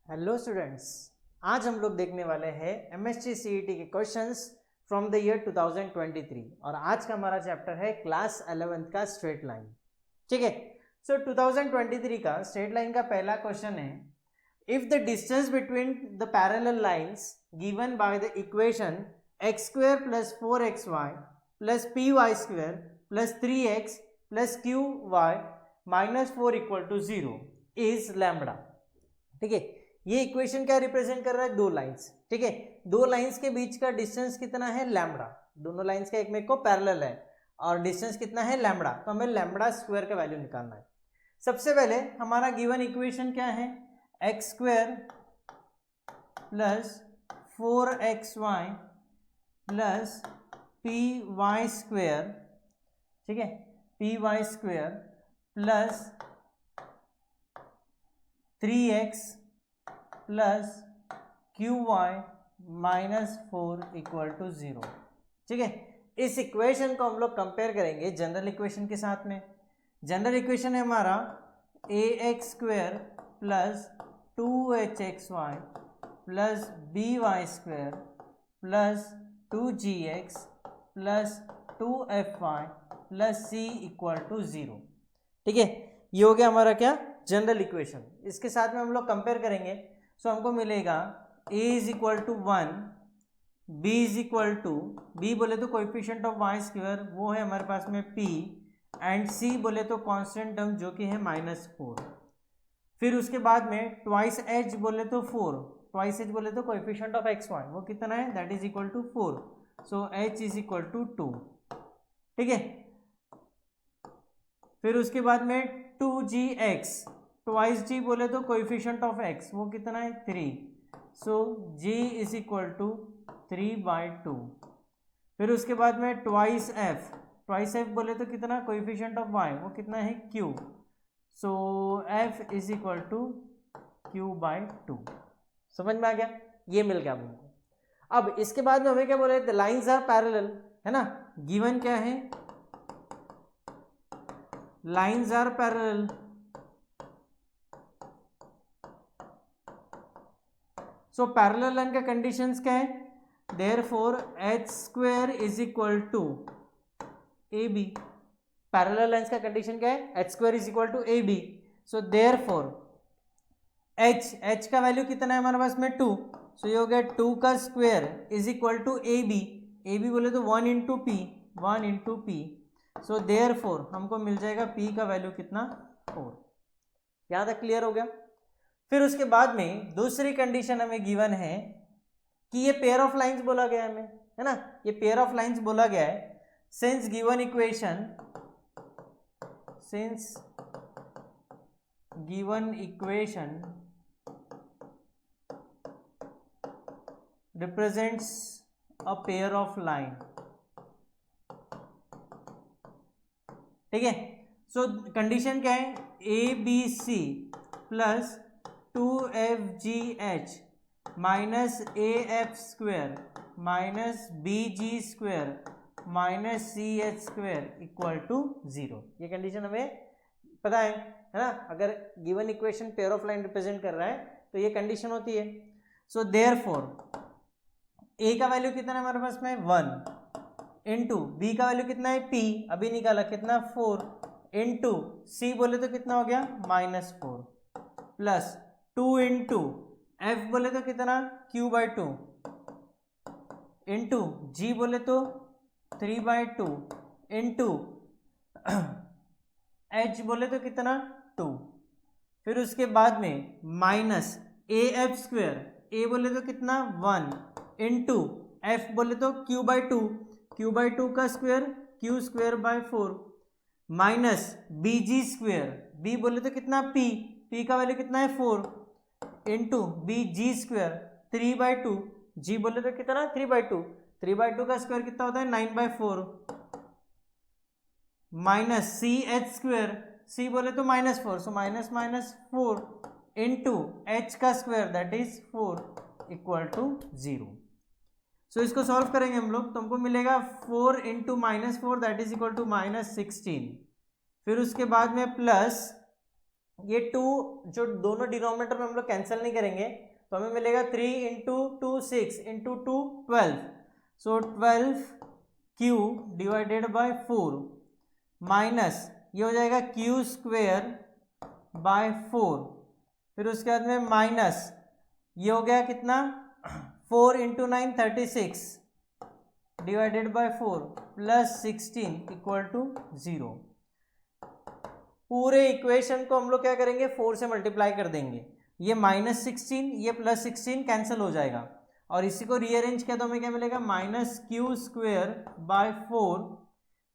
Hello students, आज हम लोग देखने वाले हैं एमएसटी सीईटी के क्वेश्चंस फ्रॉम द ईयर 2023 और आज का हमारा चैप्टर है क्लास 11th का स्ट्रेट लाइन। ठीक है, सो 2023 का स्ट्रेट लाइन का पहला क्वेश्चन है, if the distance between the parallel lines given by the equation x square plus 4xy plus py square plus 3x plus qy minus 4 equal to 0 is lambda. ठीक है, ये equation क्या represent कर रहा है? दो लाइंस। ठीक है, दो लाइंस के बीच का डिस्टेंस कितना है? लैम्बडा। दोनों लाइंस का एक में को पैरेलल है और डिस्टेंस कितना है? लैम्बडा। तो हमें लैम्बडा स्क्वायर का वैल्यू निकालना है। सबसे पहले हमारा गिवन इक्वेशन क्या है? X square plus 4xy plus py square, ठीक है, py square plus 3x plus qy minus 4 equal to 0। ठीक है, इस इक्वेशन को हम लोग कंपेयर करेंगे जनरल इक्वेशन के साथ में। जनरल इक्वेशन है हमारा a x square plus 2hxy plus by square plus 2gx plus 2fy plus c equal to 0। ठीक है, ये हो गया हमारा क्या? General equation. इसके साथ में हम लोग कंपेयर करेंगे, सो हमको मिलेगा a is equal to 1, b is equal to, b बोले तो कोएफिशिएंट ऑफ y स्क्वायर वो है हमारे पास में p, एंड c बोले तो कांस्टेंट टर्म जो कि है -4। फिर उसके बाद में ट्वाइस h बोले तो 4, ट्वाइस h बोले तो कोएफिशिएंट ऑफ xy वो कितना है? That is equal to 4, so h is equal to 2। ठीक है, फिर उसके बाद में 2gx, ट्वाइस g बोले तो कोएफिशिएंट ऑफ x वो कितना है? 3, सो g इज इक्वल टू 3/2। फिर उसके बाद में ट्वाइस f बोले तो कितना? कोएफिशिएंट ऑफ y वो कितना है? q, so f is equal to q/2। समझ में आ गया? ये मिल गया हमको। अब इसके बाद में हमें क्या बोले? द लाइंस आर पैरेलल, है ना। गिवन क्या है? Lines are parallel, so parallel line का कंडीशंस क्या है? Therefore H square is equal to A B. Parallel lines का कंडीशन क्या है? H square is equal to A B. So therefore H का वैल्यू कितना है हमारे पास में? 2, सो ये हो गया 2 का square is equal to A B बोले तो 1 इंटू पी, सो देयरफॉर हमको मिल जाएगा p का वैल्यू कितना? 4। यहाँ तक क्लियर हो गया? फिर उसके बाद में दूसरी कंडीशन हमें गिवन है कि ये पेयर ऑफ लाइंस बोला गया है हमें, है ना। ये पेयर ऑफ लाइंस बोला गया है since given equation represents a pair of line. ठीक है, सो कंडीशन क्या है? A B C plus 2fgh minus A F square minus B G square minus C H square equal to 0। ये condition हमें पता है ना। अगर given equation pair of line represent कर रहा है तो ये कंडीशन होती है। सो देयरफॉर ए का वैल्यू कितना है हमारे पास में? 1 इंटू बी का वैल्यू कितना है? p अभी निकाला कितना? 4 इंटू सी बोले तो कितना हो गया? -4 प्लस 2 इंटू एफ बोले तो कितना? q/2 इंटू जी बोले तो 3/2 इंटू एच बोले तो कितना? 2। फिर उसके बाद में माइनस ए एफ स्क्वायर, ए बोले तो कितना? 1 इंटू एफ बोले तो q/2 का square q square by 4 minus B G square, B बोले तो कितना? p का वैल्यू कितना है? 4 into B G square 3/2, G बोले तो कितना? 3/2 का स्क्वायर कितना होता है? 9/4 minus C H square, C बोले तो -4, सो -4 इंटू एच का square that is 4 equal to 0। सो इसको सॉल्व करेंगे हम लोग तो हमको मिलेगा 4 into -4 that is equal to -16। फिर उसके बाद में प्लस ये 2 जो दोनों डिनोमिनेटर में हम लोग कैंसिल नहीं करेंगे तो हमें मिलेगा 3 into 2 6 into 2 12, so 12 Q divided by 4 minus ये हो जाएगा क्यू स्क्वेयर बाय 4, फिर उसके बाद में माइनस ये हो गया कितना 4 into 9 36 divided by 4 plus 16 equal to 0। पूरे इक्वेशन को हम लोग क्या करेंगे 4 से मल्टीप्लाई कर देंगे, ये -16 ये +16 कैंसिल हो जाएगा और इसी को रीअरेंज किया तो हमें क्या मिलेगा माइनस क्यू स्क्वेयर बाय 4,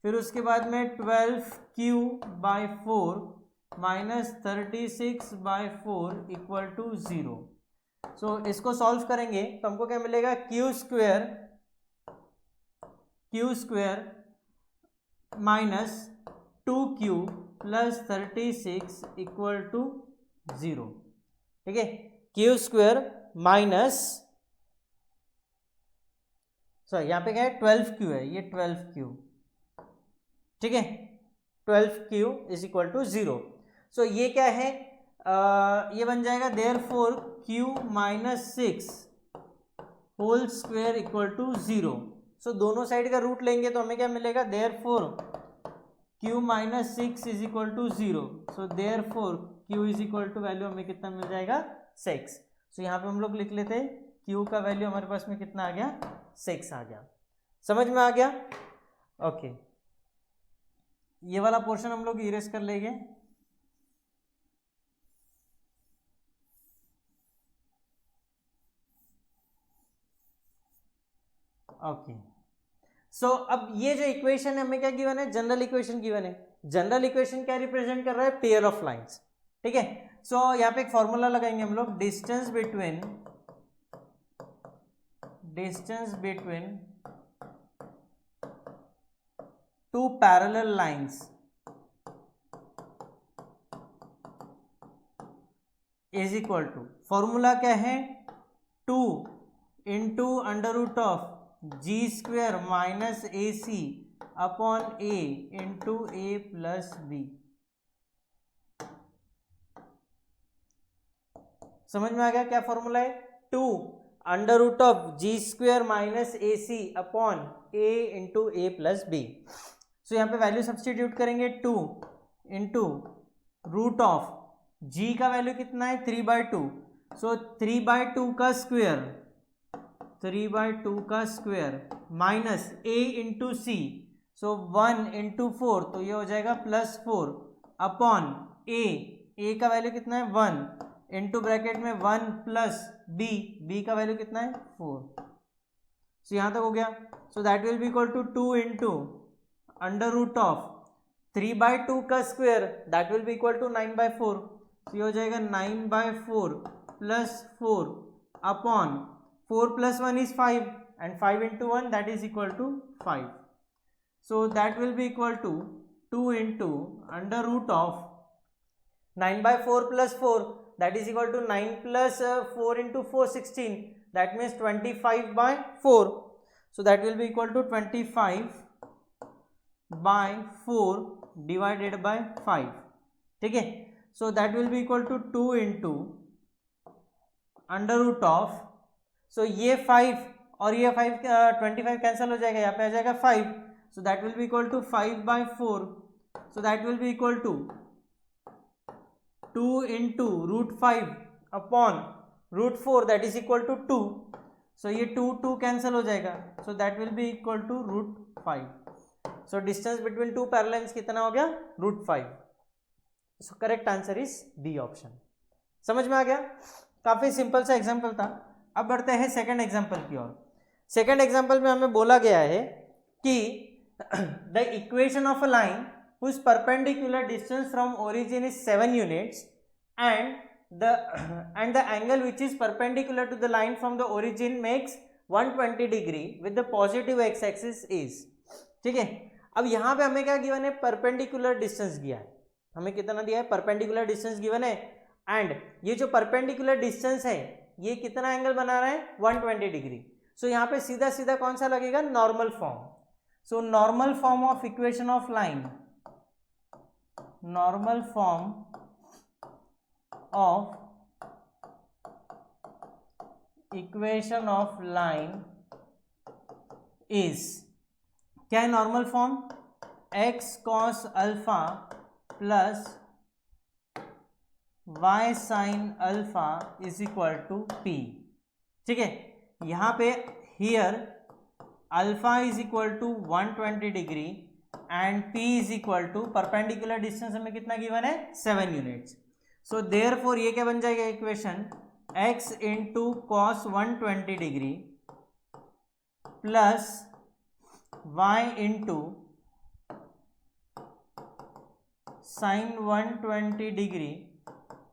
फिर उसके बाद में 12 q by 4 minus 36 by 4 equal to 0। सो इसको सॉल्व करेंगे तो हमको क्या मिलेगा q square minus 2q plus 36 equal to 0। ठीक है, क्यू स्क्वेयर माइनस यहाँ पे क्या है 12q है, ये 12q, ठीक है 12q is equal to 0। So ये क्या है ये बन जाएगा therefore q minus 6 whole square equal to 0। So दोनों साइड का रूट लेंगे तो हमें क्या मिलेगा therefore q minus 6 is equal to 0, so therefore q is equal to value हमें कितना मिल जाएगा 6। सो यहाँ पे हम लोग लिख लेते हैं q का वैल्यू हमारे पास में कितना आ गया 6 आ गया। समझ में आ गया? ओके, ये वाला पोर्शन हम लोग इरेज कर लेंगे। ओके, सो अब ये जो इक्वेशन है हमें क्या गिवन है जनरल इक्वेशन गिवन है। जनरल इक्वेशन क्या रिप्रेजेंट कर रहा है पेयर ऑफ लाइंस, ठीक है। सो यहाँ पे एक फॉर्मूला लगाएंगे हम लोग distance between two parallel lines is equal to, formula क्या है 2 into under root of g square minus a c upon a into a plus b. समझ में आ गया क्या फॉर्मूला है 2 under root of g square minus a c upon a into a plus b. So यहाँ पे value substitute करेंगे 2 into root of जी का वैल्यू कितना है 3/2, सो 3/2 का स्क्वेयर 3/2 का square minus a into C, so 1 into 4 तो ये हो जाएगा +4 अपॉन a का वैल्यू कितना है 1 इंटू ब्रैकेट में 1 प्लस b का वैल्यू कितना है 4। सो यहाँ तक हो गया। So that will be equal to 2 into under root of 3/2 का square that will be equal to 9/4, तो ये हो जाएगा 9/4 plus 4 upon 4 plus 1 is 5 and 5 into 1 that is equal to 5. So that will be equal to 2 into under root of 9/4 plus 4 that is equal to 9 plus 4 into 4 16, that means 25/4. So that will be equal to 25/4 divided by 5, ठीक है। So that will be equal to 2 into under root of, सो ये 5 और ये 5 25 cancel हो जाएगा, यहाँ पे आ जाएगा 5, so that will be equal to 5/4, so that will be equal to 2 into √5 upon √4 that is equal to 2, so ये 2 कैंसिल हो जाएगा, so that will be equal to √5। So distance between two parallel lines कितना हो गया √5। So correct answer is B option. समझ में आ गया? काफी सिंपल सा एग्जाम्पल था। अब बढ़ते हैं सेकंड एग्जाम्पल की ओर। सेकंड एग्जाम्पल में हमें बोला गया है कि the equation of a line whose perpendicular distance from origin is 7 units and the angle which is perpendicular to the line from the origin makes 120 degree with the positive x axis is, ठीक है। अब यहाँ पे हमें क्या given है perpendicular distance दिया है, हमें कितना दिया है परपेंडिकुलर डिस्टेंस गिवन है, एंड ये जो परपेंडिकुलर डिस्टेंस है ये कितना एंगल बना रहा है 120 डिग्री। सो यहाँ पे सीधा सीधा कौन सा लगेगा normal form. So normal form of equation of line, normal form of line is, क्या है normal form, x cos alpha plus y sin alpha is equal to p। ठीक है, यहां पे here alpha is equal to 120 degree and p is equal to perpendicular distance हमें कितना given है 7 units. So therefore ये क्या बन जाएगा equation, x into cos 120 degree plus y into sine 120 degree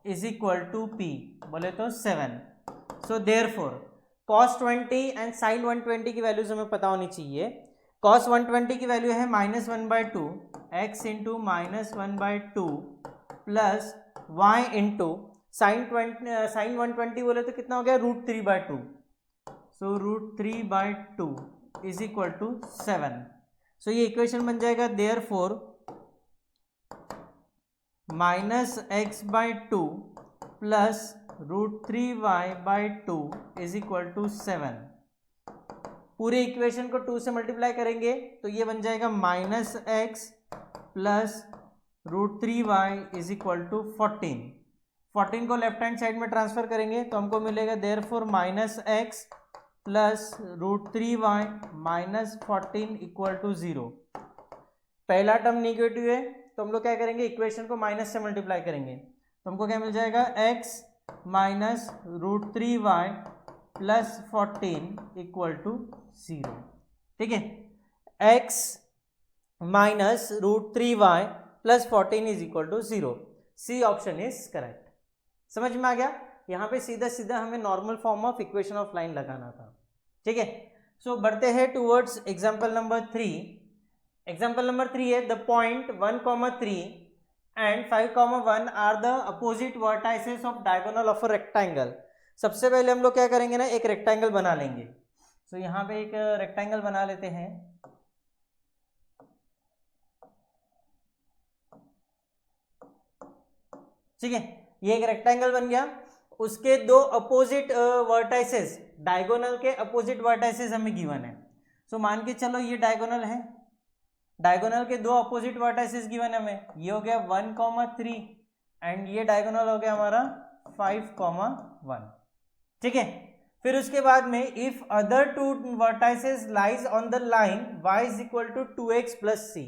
is equal to p, बोले तो 7। So therefore cos 20 and sine 120 की वैल्यूज हमें पता होनी चाहिए। cos 120 की वैल्यू है -1/2 x into -1/2 plus y into sine 120 बोले तो कितना हो गया √3/2। So √3/2 is equal to 7। So ये इक्वेशन बन जाएगा therefore -x/2 plus √3y/2 is equal to 7। पूरे इक्वेशन को 2 से मल्टीप्लाई करेंगे तो ये बन जाएगा -x plus √3y is equal to 14। 14 को लेफ्ट हैंड साइड में ट्रांसफर करेंगे तो हमको मिलेगा therefore -x plus √3y minus 14 equal to 0। पहला टर्म निगेटिव है तो हम लोग क्या करेंगे, इक्वेशन को माइनस से मल्टीप्लाई करेंगे तो हमको क्या मिल जाएगा, x minus √3y plus 14 equal to 0। ठीक है, x minus √3y plus 14 is equal to 0। C option is correct. समझ में आ गया, यहाँ पे सीधा सीधा हमें normal form of equation of line लगाना था। ठीक है, सो बढ़ते हैं towards example number 3। Example number 3 है, the point 1,3 and 5,1 are the opposite vertices of diagonal of a rectangle. सबसे पहले हम लोग क्या करेंगे ना, एक रेक्टेंगल बना लेंगे। सो यहाँ पे एक रेक्टेंगल बना लेते हैं। ठीक है, ये एक रेक्टेंगल बन गया, उसके दो अपोजिट वर्टाइसेस, डायगोनल के अपोजिट वर्टाइसेस हमें गिवन है। सो मान के चलो ये डायगोनल है, डायगोनल के दो अपोजिट वर्टाइसेस गिवन है हमें, ये हो गया 1,3 एंड ये डायगोनल हो गया हमारा 5,1। ठीक है, फिर उसके बाद में if other two vertices lies on the line y is equal to 2x plus c,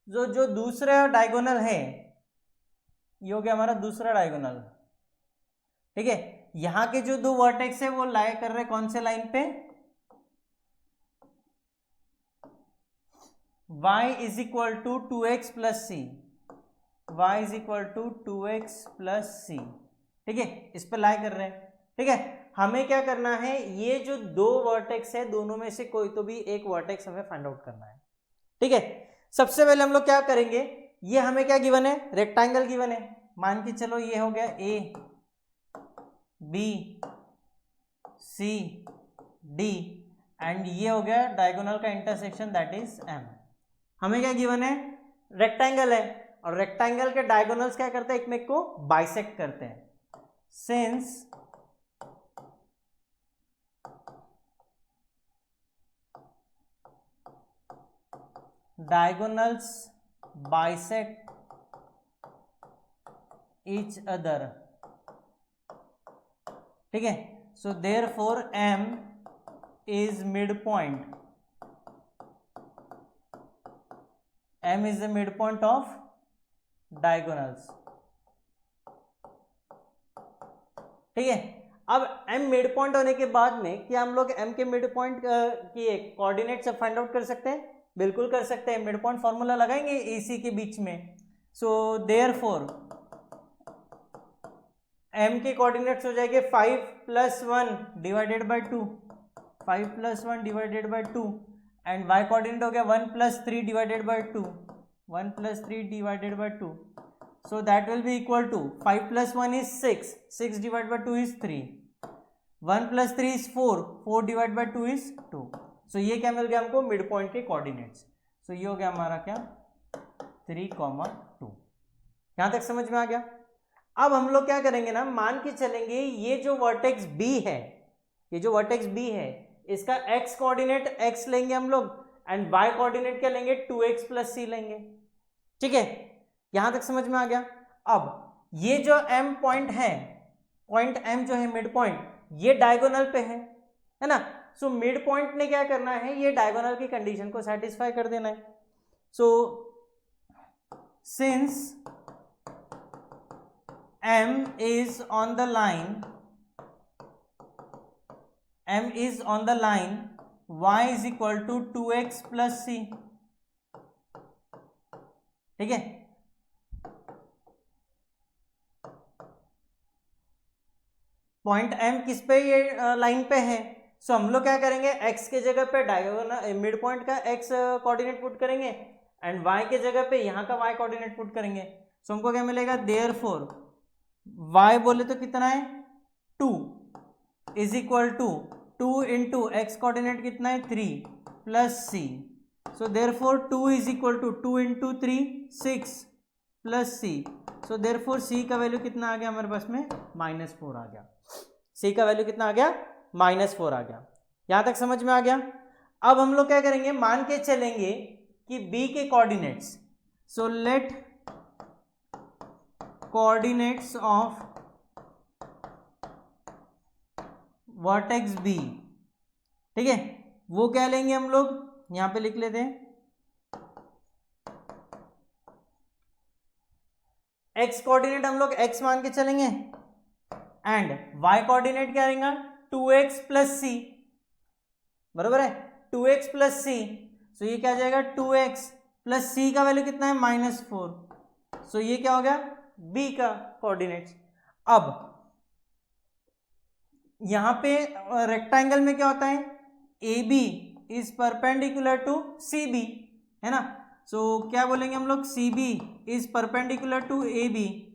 जो दूसरा डायगोनल है ये हो गया हमारा दूसरा डायगोनल। ठीक है, यहां के जो दो वर्टेक्स है वो लाई कर रहे कौन से लाइन पे, y is equal to 2x plus c, y is equal to 2x plus c. ठीक है, इस पर लाई कर रहे हैं। ठीक है, हमें क्या करना है, ये जो दो वर्टेक्स है दोनों में से कोई तो भी एक वर्टेक्स हमें फाइंड आउट करना है। ठीक है, सबसे पहले हम लोग क्या करेंगे, ये हमें क्या गिवन है, रेक्टेंगल गिवन है। मान के चलो ये हो गया A B C D and ये हो गया डायगोनल का इंटरसेक्शन दैट इज एम। हमें क्या गिवन है, रेक्टेंगल है और रेक्टेंगल के डायगोनल्स क्या करते हैं, एक में को बाइसेक्ट करते हैं। Since diagonals bisect each other, ठीक है, so therefore M is midpoint, M is the midpoint of diagonals। ठीक है, अब M मिड पॉइंट होने के बाद में क्या हम लोग M के मिड पॉइंट की कोऑर्डिनेट से फाइंड आउट कर सकते हैं, बिल्कुल कर सकते हैं। मिड पॉइंट फॉर्मूला लगाएंगे AC के बीच में। सो देयरफॉर M के कोऑर्डिनेट्स हो जाएंगे 5 + 1 divided by 2, 5 + 1 divided by 2 and y coordinate हो गया 1 + 3 divided by 2, 1 + 3 divided by 2। So that will be equal to 5 + 1 is 6, 6 divided by 2 is 3, 1 + 3 is 4, 4 divided by 2 is 2। So ये क्या मिल गया हमको, मिड पॉइंट के कोऑर्डिनेट्स। So ये हो गया हमारा क्या 3,2। यहाँ तक समझ में आ गया। अब हम लोग क्या करेंगे ना, मान के चलेंगे ये जो वर्टेक्स बी है, ये जो वर्टेक्स बी है इसका x कोऑर्डिनेट x लेंगे हम लोग एंड y कोऑर्डिनेट क्या लेंगे 2x प्लस सी लेंगे। ठीक है, यहां तक समझ में आ गया। अब ये जो m पॉइंट है, पॉइंट m जो है मिड पॉइंट, ये डायगोनल पे है ना। सो मिड पॉइंट ने क्या करना है, ये डायगोनल की कंडीशन को सेटिस्फाई कर देना है। So since m is on the line, m is on the line y is equal to 2x plus c। ठीक है, पॉइंट m किस पे, ये लाइन पे है। सो हम लोग क्या करेंगे, x के जगह पे डायगोनल मिड पॉइंट का x कोऑर्डिनेट पुट करेंगे एंड y के जगह पे यहाँ का y कोऑर्डिनेट पुट करेंगे। सो हमको क्या मिलेगा, देयरफॉर y बोले तो कितना है 2 is equal to 2 into x coordinate कितना है 3 plus c. So therefore 2 is equal to 2 into 3 6 plus c. So therefore c का वैल्यू कितना आ गया हमारे पास में, -4 आ गया। सी का वैल्यू कितना आ गया, -4 आ गया। यहां तक समझ में आ गया। अब हम लोग क्या करेंगे, मान के चलेंगे कि बी के coordinates, so let coordinates of vertex B, ठीक है, वो क्या लेंगे हम लोग, यहां पे लिख लेते हैं x कोऑर्डिनेट हम लोग x मान के चलेंगे एंड y कोऑर्डिनेट क्या रहेगा 2x प्लस सी, बरोबर है 2x प्लस सी। सो ये क्या आ जाएगा 2x प्लस सी का वैल्यू कितना है -4। सो ये क्या हो गया b का कोऑर्डिनेट्स। अब यहां पे रेक्टेंगल में क्या होता है, A B is perpendicular to C B, है ना। सो क्या बोलेंगे हम लोग, C B is perpendicular to A B.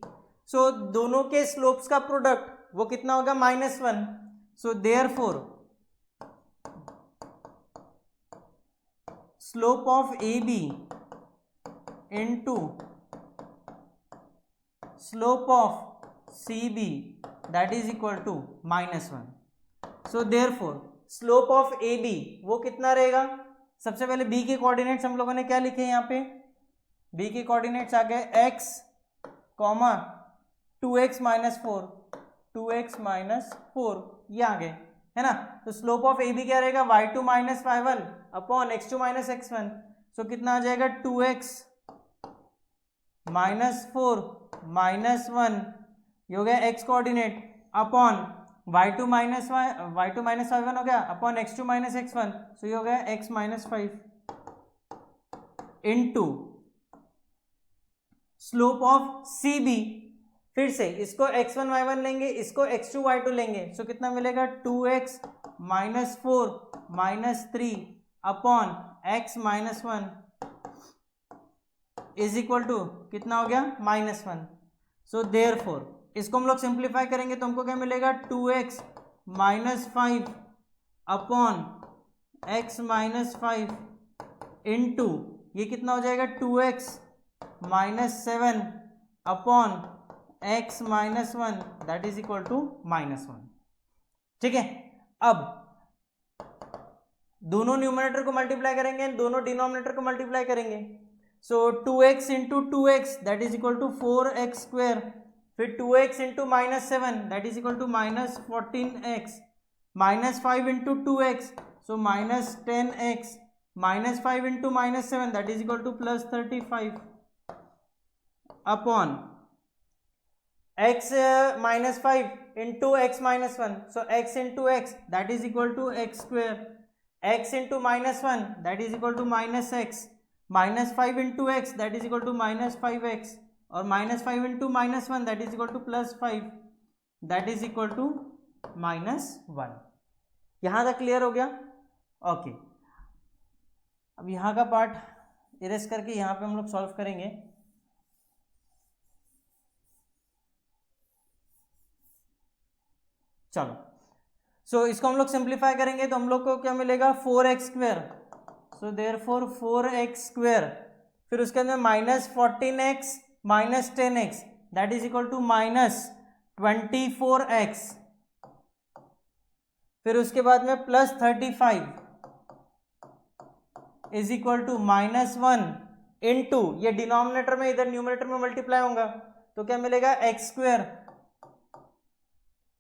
So दोनों के स्लोप्स का प्रोडक्ट वो कितना होगा -1। So therefore slope of A B into slope of C B that is equal to -1। So therefore slope of A B वो कितना रहेगा, सबसे पहले बी के कोऑर्डिनेट्स हम लोगों ने क्या लिखे हैं, यहाँ पे बी के कोऑर्डिनेट्स आ गए x, 2x - 4, 2x - 4 ये आ गए, है ना। तो स्लोप ऑफ ए बी क्या रहेगा, y2 - y1 upon x2 - x1। सो कितना आ जाएगा 2x -4 -1, ये हो गया x coordinate upon y2 - y1 हो गया अपॉन x2 - x1। सो ये हो गया x -5 into slope of C B, फिर से इसको x1 y1 लेंगे, इसको x2 y2 लेंगे। सो कितना मिलेगा 2x -4 -3 upon x -1 is equal to कितना हो गया -1। सो देयरफॉर इसको हम लोग सिंप्लीफाई करेंगे तो हमको क्या मिलेगा 2x -5 अपॉन x -5 इंटू ये कितना हो जाएगा 2x -7 upon x -1 that is equal to -1। ठीक है, अब दोनों न्यूमरेटर को मल्टीप्लाई करेंगे, दोनों डिनोमिनेटर को मल्टीप्लाई करेंगे। So 2x into 2x that is equal to 4x square, फिर 2x into -7 that is equal to -14x, -5 into 2x so -10x, -5 into -7 that is equal to +35 upon x -5 into x -1 so x into x that is equal to x square, x into -1 that is equal to -x, -5 into x that is equal to -5x और -5 into -1 that is equal to +5 that is equal to -1। यहां तक clear हो गया। Okay, अब यहां का part erase करके यहां पे हम लोग सॉल्व करेंगे। चलो, सो इसको हम लोग सिंप्लीफाई करेंगे तो हम लोग को क्या मिलेगा 4x square. So therefore 4x square, फिर उसके अंदर -14x -10x that is equal to -24x, फिर उसके बाद में +35 इज इक्वल टू -1 इंटू, ये डिनोमिनेटर में इधर न्यूमरेटर में मल्टीप्लाई होगा तो क्या मिलेगा x²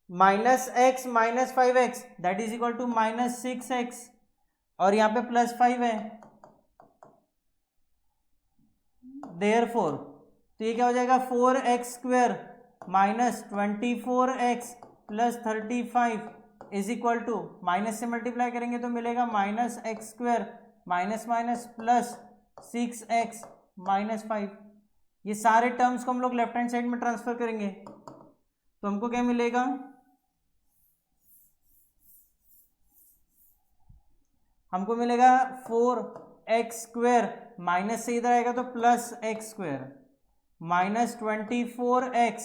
-x -5x that is equal to -6x, और यहाँ पे +5 है, देयरफॉर तो ये क्या हो जाएगा 4x² -24x +35 is equal to, minus से मल्टीप्लाई करेंगे तो मिलेगा -x² +6x -5। ये सारे टर्म्स को हम लोग लेफ्ट हैंड साइड में ट्रांसफर करेंगे तो हमको क्या मिलेगा, हमको मिलेगा 4x² माइनस से इधर आएगा तो +x² -24x,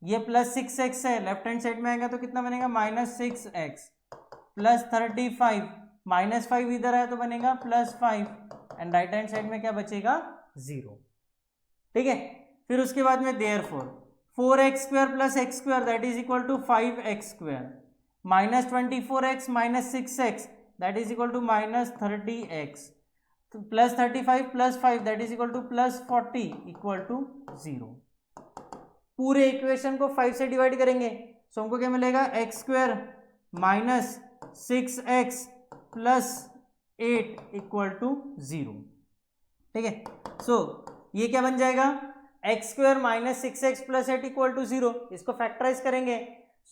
ये +6x है, लेफ्ट हैंड साइड में आएगा तो कितना बनेगा -6x +35, -5 इधर है तो बनेगा +5, एंड राइट हैंड साइड में क्या बचेगा 0। ठीक है, फिर उसके बाद में therefore 4x² +x² that is equal to 5x² -24x -6x that is equal to -30x +35 +5 that is equal to +40 equal to 0। पूरे इक्वेशन को 5 से डिवाइड करेंगे सो हमको क्या मिलेगा x² -6x +8 इक्वल टू 0। ठीक है, सो ये क्या बन जाएगा x² -6x +8 इक्वल टू 0, इसको फैक्टराइज करेंगे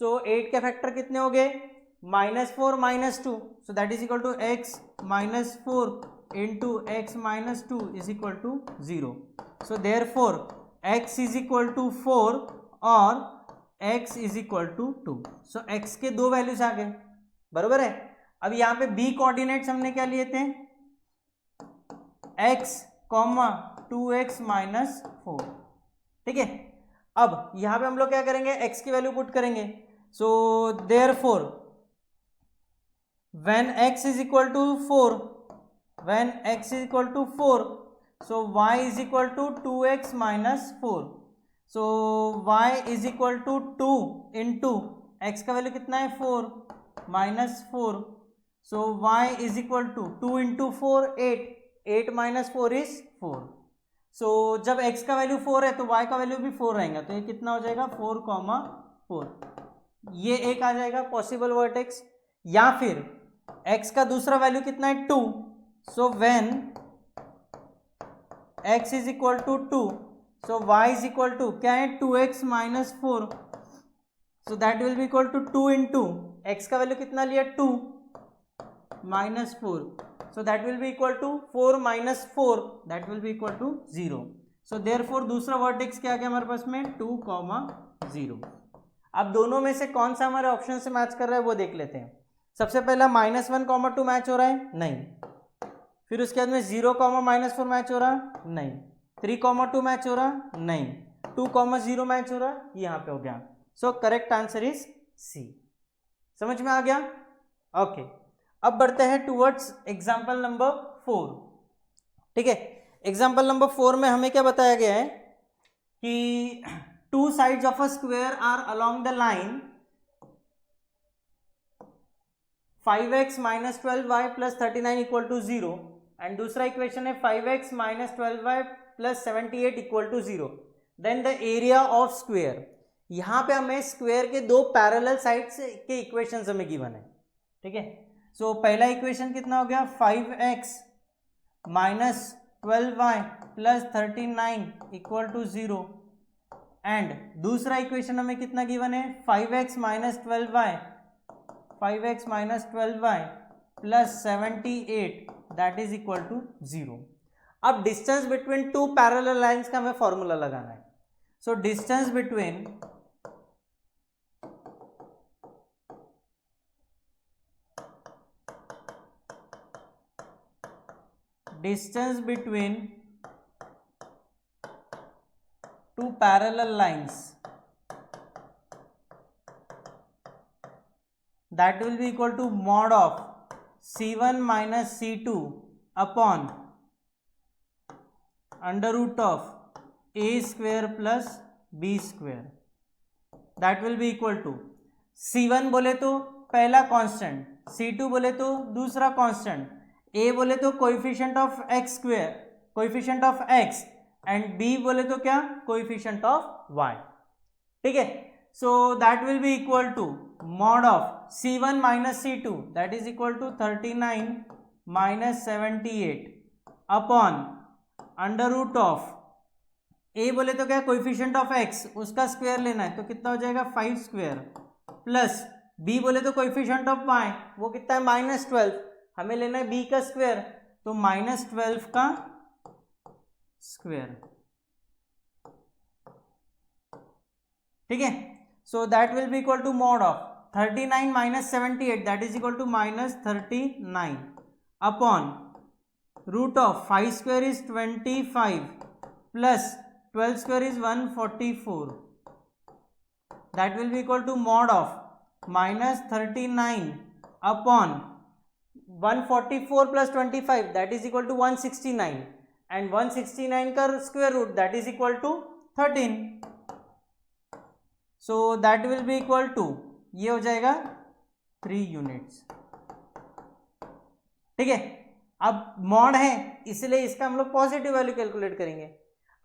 सो 8 के फैक्टर कितने हो गए -4 -2, so that is equal to x -4 into x -2 is equal to 0। So therefore x is equal to 4 और x is equal to 2। So x के दो वैल्यूज आ गए, बरोबर है। अब यहाँ पे b कोऑर्डिनेट्स हमने क्या लिए थे, x, 2x -4। ठीक है, अब यहाँ पे हम लोग क्या करेंगे, x की वैल्यू पुट करेंगे, so therefore when x is equal to 4, when x is equal to 4, so y is equal to 2x -4, so y is equal to 2 into x का वैल्यू कितना है 4 -4, so y is equal to 2 into 4 8, 8 -4 is 4, so जब x का value 4 है तो y का value भी 4 रहेगा तो ये कितना हो जाएगा 4, ये एक आ जाएगा पॉसिबल वर्टेक्स। या फिर x का दूसरा वैल्यू कितना है 2, so when x is equal to 2, so y is equal to क्या है 2x -4, so that will be equal to 2 into x का वैल्यू कितना लिया 2 -4, so that will be equal to 4 -4 that will be equal to 0। So therefore दूसरा vertex क्या आ गया हमारे पास में 2, 0। अब दोनों में से कौन सा हमारे ऑप्शन से मैच कर रहा है वो देख लेते हैं। सबसे पहला -1, 2 मैच हो रहा है, नहीं। फिर उसके बाद में 0, -4 मैच हो रहा, नहीं। 3, 2 मैच हो रहा, नहीं। 2, 0 मैच हो रहा, यहाँ पे हो गया। So correct answer is C. समझ में आ गया? ओके, अब बढ़ते हैं टुवर्ड्स एग्जाम्पल नंबर 4। ठीक है, एग्जाम्पल नंबर 4 में हमें क्या बताया गया है कि 2 sides of a square are along the line 5x -12y + 39 equal to 0, and दूसरा इक्वेशन है 5x -12y + 78 equal to 0, then the area of square. यहाँ पे हमें स्क्वेयर के दो पैरेलल साइड्स के इक्वेशंस हमें गिवन है। ठीक है, सो पहला इक्वेशन कितना हो गया 5x -12y + 39 equal to 0, and दूसरा इक्वेशन हमें कितना गिवन है 5x -12y + 78 that is equal to 0। अब distance between two parallel lines का हमें फॉर्मूला लगाना है। So distance between two parallel lines, that will be equal to mod of c1 minus c2 upon under root of a square plus B square, that will be equal to C1 बोले तो पहला constant, C2 बोले तो दूसरा constant, A बोले तो coefficient of X square, coefficient of X, and B बोले तो क्या, कोएफिशिएंट ऑफ y। ठीक है, सो that will be equal to mod of C1 माइनस C2 that is equal to 39 minus 78 upon under root of A बोले तो क्या, coefficient of x, उसका स्क्वायर लेना है तो कितना हो जाएगा 5 स्क्वायर, प्लस B बोले तो कोएफिशिएंट ऑफ y, वो कितना है -12, हमें लेना है B का स्क्वायर, तो -12 का स्क्वायर। ठीक है, सो that will be equal to mod of 39 minus 78 that is equal to -39 upon root of 5 square is 25 plus 12 square is 144 that will be equal to mod of -39 upon 144 plus 25 that is equal to 169 and 169 का square root that is equal to 13, so that will be equal to, ये हो जाएगा 3 units. ठीक है, अब mod है इसलिए इसका हम लोग पॉजिटिव वैल्यू कैलकुलेट करेंगे।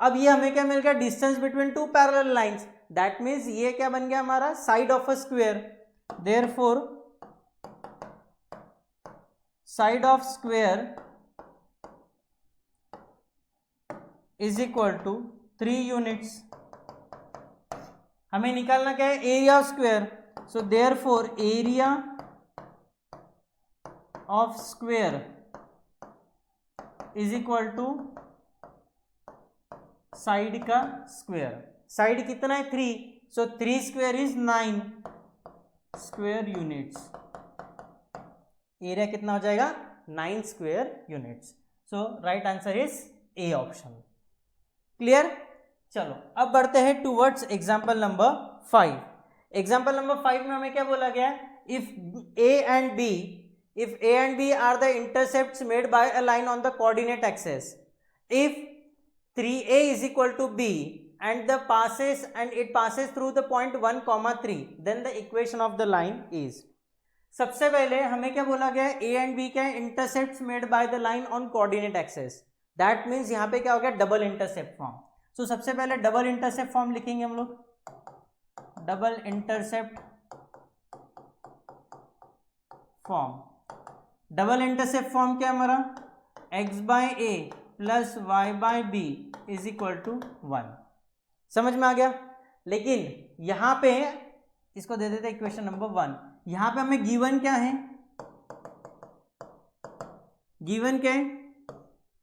अब ये हमें क्या मिल गया, distance between two parallel lines, that means ये क्या बन गया हमारा, side of a square, therefore side of square is equal to 3 units. हमें निकालना क्या है, area of square, so therefore area of square is equal to side का स्क्वायर। साइड कितना है 3, so 3 square is 9 square units. Area कितना हो जाएगा 9 square units. So right answer is A option. Clear, चलो अब बढ़ते हैं towards example number 5। Example number 5 में हमें क्या बोला गया, if A and B are the intercepts made by a line on the coordinate axis, if 3A is equal to B and it passes through the point 1, 3, then the equation of the line is। सबसे पहले हमें क्या बोला गया, A and B क्या intercept made by the line on coordinate axes, that means यहाँ पे क्या हो गया, डबल इंटरसेप्ट फॉर्म। सो सबसे पहले डबल इंटरसेप्ट फॉर्म लिखेंगे हम लोग, double intercept form. Double intercept form क्या हमारा, x by A plus Y by B is equal to 1। समझ में आ गया। लेकिन यहां पे इसको दे देते इक्वेशन नंबर 1। यहां पे हमें गिवन क्या है, गिवन क्या है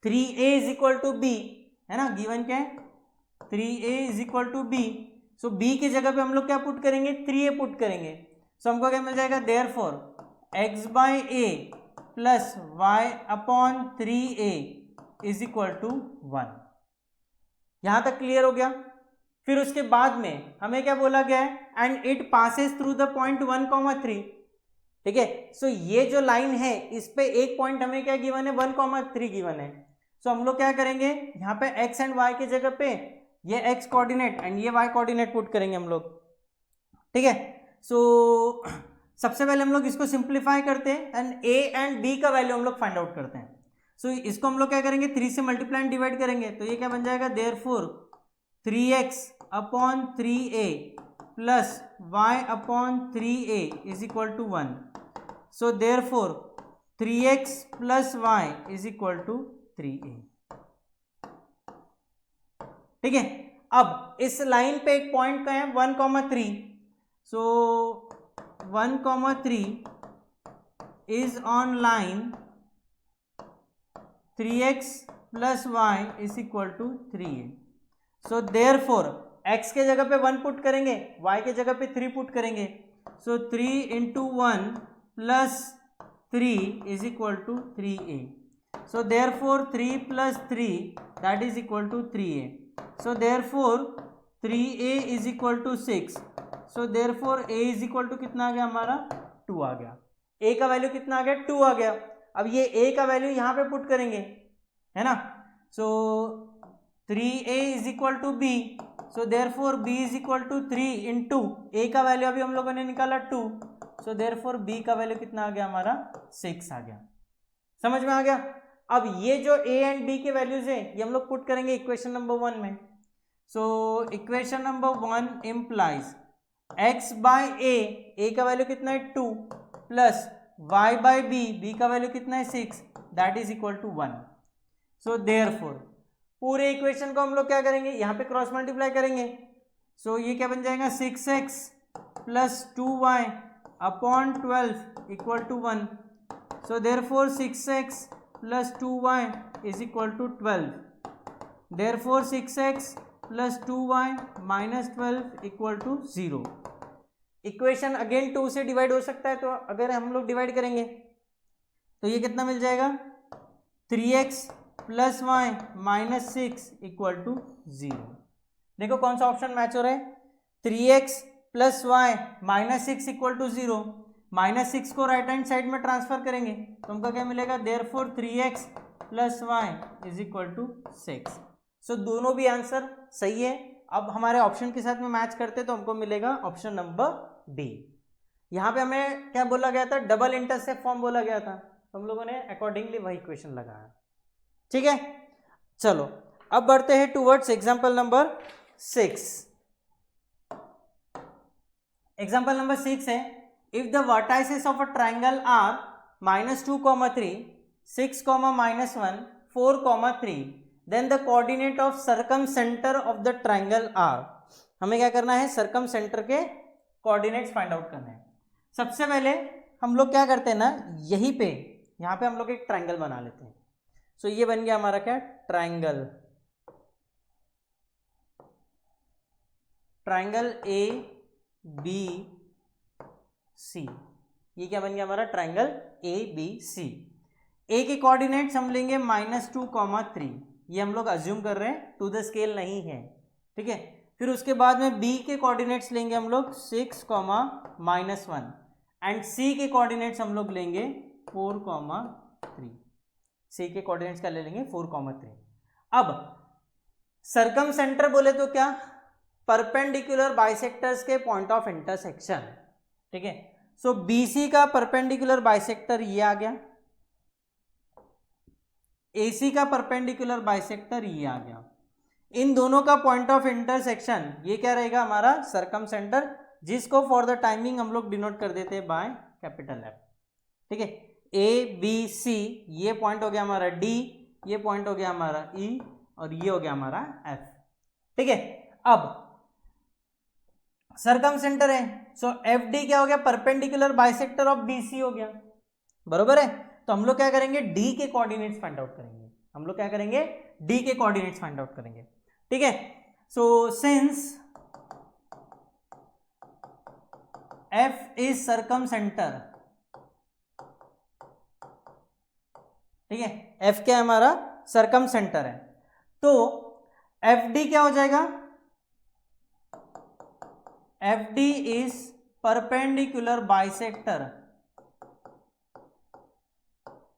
3a is equal to B, है ना, गिवन क्या है 3a is equal to B. सो b की जगह पे हम लोग क्या पुट करेंगे, 3a पुट करेंगे। सो हमको क्या मिल जाएगा, therefore x by A plus Y upon 3a is equal to 1। यहां तक क्लियर हो गया। फिर उसके बाद में हमें क्या बोला गया है, and it passes through the point 1, 3। ठीक है, सो ये जो लाइन है इस पे एक पॉइंट हमें क्या गिवन है, 1, 3 गिवन है। सो हम लोग क्या करेंगे, यहाँ पे x एंड y की जगह पे ये x कोऑर्डिनेट एंड ये y कोऑर्डिनेट पुट करेंगे हम लोग। ठीक है, सो सबसे पहले हम लोग इसको सिंप्लीफाई करते हैं एंड a एंड b का वैल्यू हम लोग फाइंड आउट करते हैं। सो इसको हम लोग क्या करेंगे, 3 से मल्टीप्लाई एंड डिवाइड करेंगे, तो ये क्या बन जाएगा, therefore 3x upon 3a plus y upon 3a is equal to 1। So therefore 3x plus y is equal to 3a। ठीक है, अब इस लाइन पे एक पॉइंट का है 1, 3। सो 1, 3 is on line 3x plus y is equal to 3a. So therefore x के जगह पे 1 पुट करेंगे, y के जगह पे 3 पुट करेंगे। So 3 into 1 plus 3 is equal to 3a. So therefore 3 plus 3 that is equal to 3a. So therefore 3a is equal to 6. So therefore a is equal to कितना आ गया हमारा, 2 आ गया। a का वैल्यू कितना आ गया, 2 आ गया। अब ये a का वैल्यू यहाँ पे पुट करेंगे, है ना। So 3a is equal to b so therefore b is equal to 3 into a का वैल्यू अभी हम लोगों ने निकाला 2, सो देयरफॉर b का वैल्यू कितना आ गया हमारा 6 आ गया। समझ में आ गया। अब ये जो a एंड b के वैल्यूज है ये हम लोग पुट करेंगे इक्वेशन नंबर 1 में। So equation number 1 implies x by a का वैल्यू कितना है 2 प्लस y बाय b का वैल्यू कितना है 6, that is equal to 1। So therefore पूरे इक्वेशन को हम लोग क्या करेंगे, यहाँ पे क्रॉस मल्टीप्लाई करेंगे। सो ये क्या बन जाएगा 6x plus 2y upon 12 equal to 1। So therefore 6x plus 2y is equal to 12। Therefore 6x plus 2y minus 12 equal to 0। Equation again 2 से डिवाइड हो सकता है, तो अगर हम लोग डिवाइड करेंगे तो ये कितना मिल जाएगा 3x plus Y minus 6 equal to 0। देखो कौन सा ऑप्शन मैच हो रहा है, 3x plus Y minus 6 equal to 0। Minus 6 को राइट हैंड साइड में ट्रांसफर करेंगे तो हमको क्या मिलेगा, therefore 3x plus Y is equal to 6। So दोनों भी आंसर सही है। अब हमारे ऑप्शन के साथ में मैच करते तो हमको मिलेगा ऑप्शन नंबर डी। यहाँ पे हमें क्या बोला गया था, डबल इंटरसेप्ट फॉर्म बोला गया था, तो हम लोगों ने अकॉर्डिंगली वही इक्वेशन लगाया। ठीक है, चलो अब बढ़ते हैं towards example number 6। Example number 6 है, if the vertices of a triangle are -2, 3, 6, -1, 4, 3, then the coordinate of circumcentre of the triangle are. हमें क्या करना है, सर्कम सेंटर के कोऑर्डिनेट्स फाइंड आउट करने हैं। सबसे पहले हम लोग क्या करते हैं ना, यहीं पे यहाँ पे हम लोग एक ट्राइंगल बना लेते हैं। सो ये बन गया हमारा क्या, triangle. Triangle A B C, ये क्या बन गया हमारा ट्राइंगल ए बी सी। ए के कोऑर्डिनेट्स हम लेंगे -2, 3, ये हम लोग अज्यूम कर रहे हैं, टू द स्केल नहीं है। ठीक है, फिर उसके बाद में बी के कोऑर्डिनेट्स लेंगे हम लोग 6, -1 एंड सी के कोऑर्डिनेट्स हम लोग लेंगे 4, 3। सी के कोऑर्डिनेट्स क्या ले लेंगे 4, 3। अब सर्कम सेंटर बोले तो क्या, परपेंडिकुलर बाइसेक्टर्स के पॉइंट ऑफ इंटरसेक्शन। ठीक है, सो बीसी का परपेंडिकुलर बाइसेक्टर ये आ गया, एसी का परपेंडिकुलर बाइसेक्टर ये आ गया। इन दोनों का पॉइंट ऑफ इंटरसेक्शन ये क्या रहेगा हमारा सर्कम सेंटर, जिसको फॉर द टाइमिंग हम लोग डिनोट कर देते हैं बाय कैपिटल एफ। ठीक है, ए बी सी, ये पॉइंट हो गया हमारा डी, ये पॉइंट हो गया हमारा ई, और ये हो गया हमारा एफ। ठीक है, अब सर्कम सेंटर है, सो एफ डी क्या हो गया, perpendicular bisector of B C हो गया, बरोबर है। तो हम लोग क्या करेंगे, डी के कोऑर्डिनेट्स फाइंड आउट करेंगे। हम लोग क्या करेंगे, डी के कोऑर्डिनेट्स फाइंड आउट करेंगे। ठीक है, so since F is circum centre, ठीक है, एफ क्या है हमारा सर्कम सेंटर है, तो एफ डी क्या हो जाएगा, F D is perpendicular bisector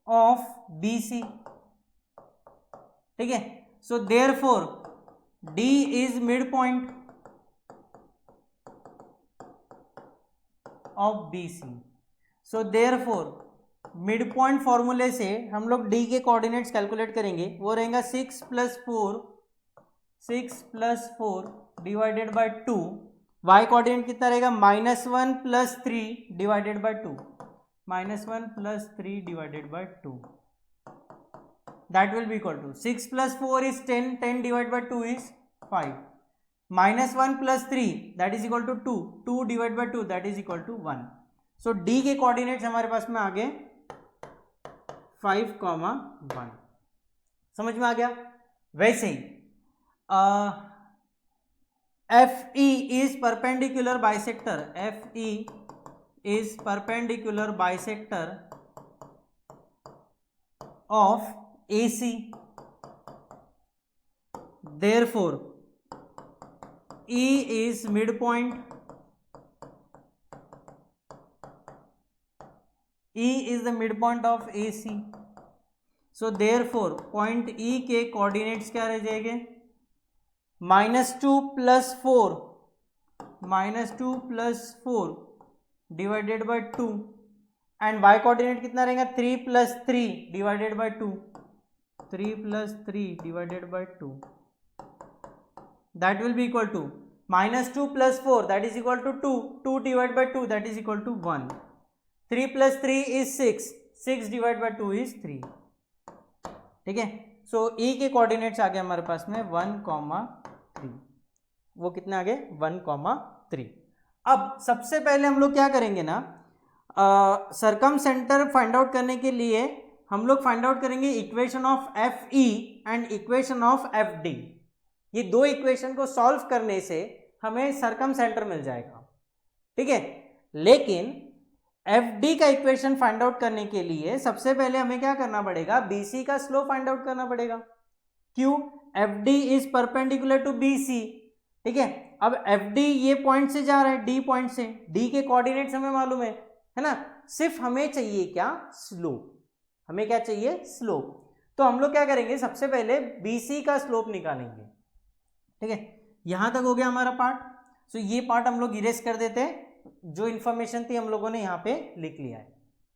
of B C. ठीक है, so therefore D is mid point of B C. So therefore mid point फॉर्मूले से हम लोग डी के कोऑर्डिनेट्स कैलकुलेट करेंगे, वो रहेगा 6 + 4 डिवाइडेड बाय 2। वाई कोऑर्डिनेट कितना रहेगा, -1 + 3 divided by 2, -1 + 3 divided by 2, that will be equal to 6 + 4 is 10, 10 divide by 2 is 5, -1 + 3 that is equal to 2, 2 divide by 2 that is equal to 1। So D के coordinates हमारे पास में आ गए 5, 1। समझ में आ गया। वैसे ही F E is perpendicular bisector, F E is perpendicular bisector of A C, therefore E is mid point, E is the midpoint of AC. So therefore point E के कोऑर्डिनेट्स क्या रह जाएंगे, -2 divided by 2 and y coordinate कितना रहेगा 3 + 3 divided by 2 3 + 3 divided by 2 that will be equal to -2 + 4 that is equal to 2 2 divided by 2 that is equal to 1 3 + 3 is 6 6 divided by 2 is 3 ठीक है। सो E के coordinates आ गए हमारे पास में 1, 3 वो कितने आ गए 1, 3। अब सबसे पहले हम लोग क्या करेंगे ना सरकम सेंटर फाइंड आउट करने के लिए हम लोग फाइंड आउट करेंगे equation of FE and equation of FD। ये दो इक्वेशन को सॉल्व करने से हमें सरकम सेंटर मिल जाएगा, ठीक है। लेकिन FD का इक्वेशन फाइंड आउट करने के लिए सबसे पहले हमें क्या करना पड़ेगा, BC का स्लोप फाइंड आउट करना पड़ेगा। क्यों? FD is perpendicular to BC, ठीक है। अब FD ये पॉइंट से जा रहा है, D पॉइंट से, D के कोऑर्डिनेट्स हमें मालूम है ना। सिर्फ हमें चाहिए क्या, स्लोप। हमें क्या चाहिए, स्लोप। तो हम लोग क्या करेंगे, सबसे पहले BC का स्लोप निकालेंगे, ठीक है। यहां तक हो गया हमारा पार्ट। सो ये पार्ट हम लोग इरेज कर देते हैं, जो इंफॉर्मेशन थी हम लोगों ने यहां पे लिख लिया है,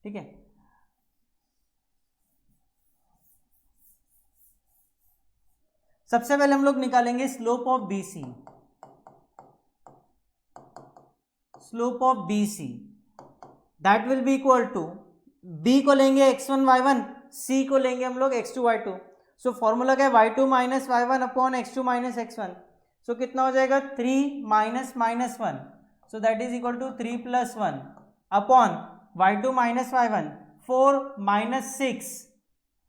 ठीक है। सबसे पहले हम लोग निकालेंगे slope of BC। Slope of BC that will be equal to, B को लेंगे x1 y1, C को लेंगे हम लोग x2 y2। सो फॉर्मूला क्या है, y2 - y1 upon x2 - x1। सो कितना हो जाएगा 3 - -1, so that is equal to 3 + 1 upon y2 - y1 4 - 6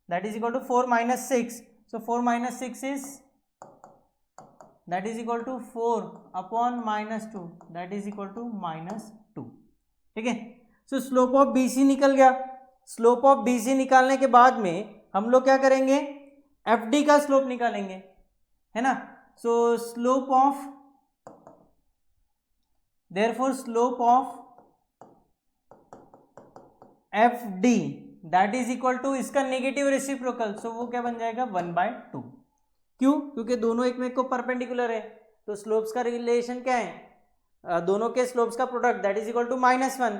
that is equal to 4 - 6। So 4 - 6 is that is equal to 4 upon -2 that is equal to -2, ठीक है। सो slope of BC निकल गया। Slope of BC निकालने के बाद में हम लोग क्या करेंगे, FD का स्लोप निकालेंगे, है ना। So slope of, therefore slope of FD that is equal to इसका नेगेटिव रेसिप्रोकल, सो वो क्या बन जाएगा 1/2। क्यों? क्योंकि दोनों एक में को परपेंडिकुलर है, तो स्लोप्स का रिलेशन क्या है, दोनों के स्लोप्स का product that is equal to -1।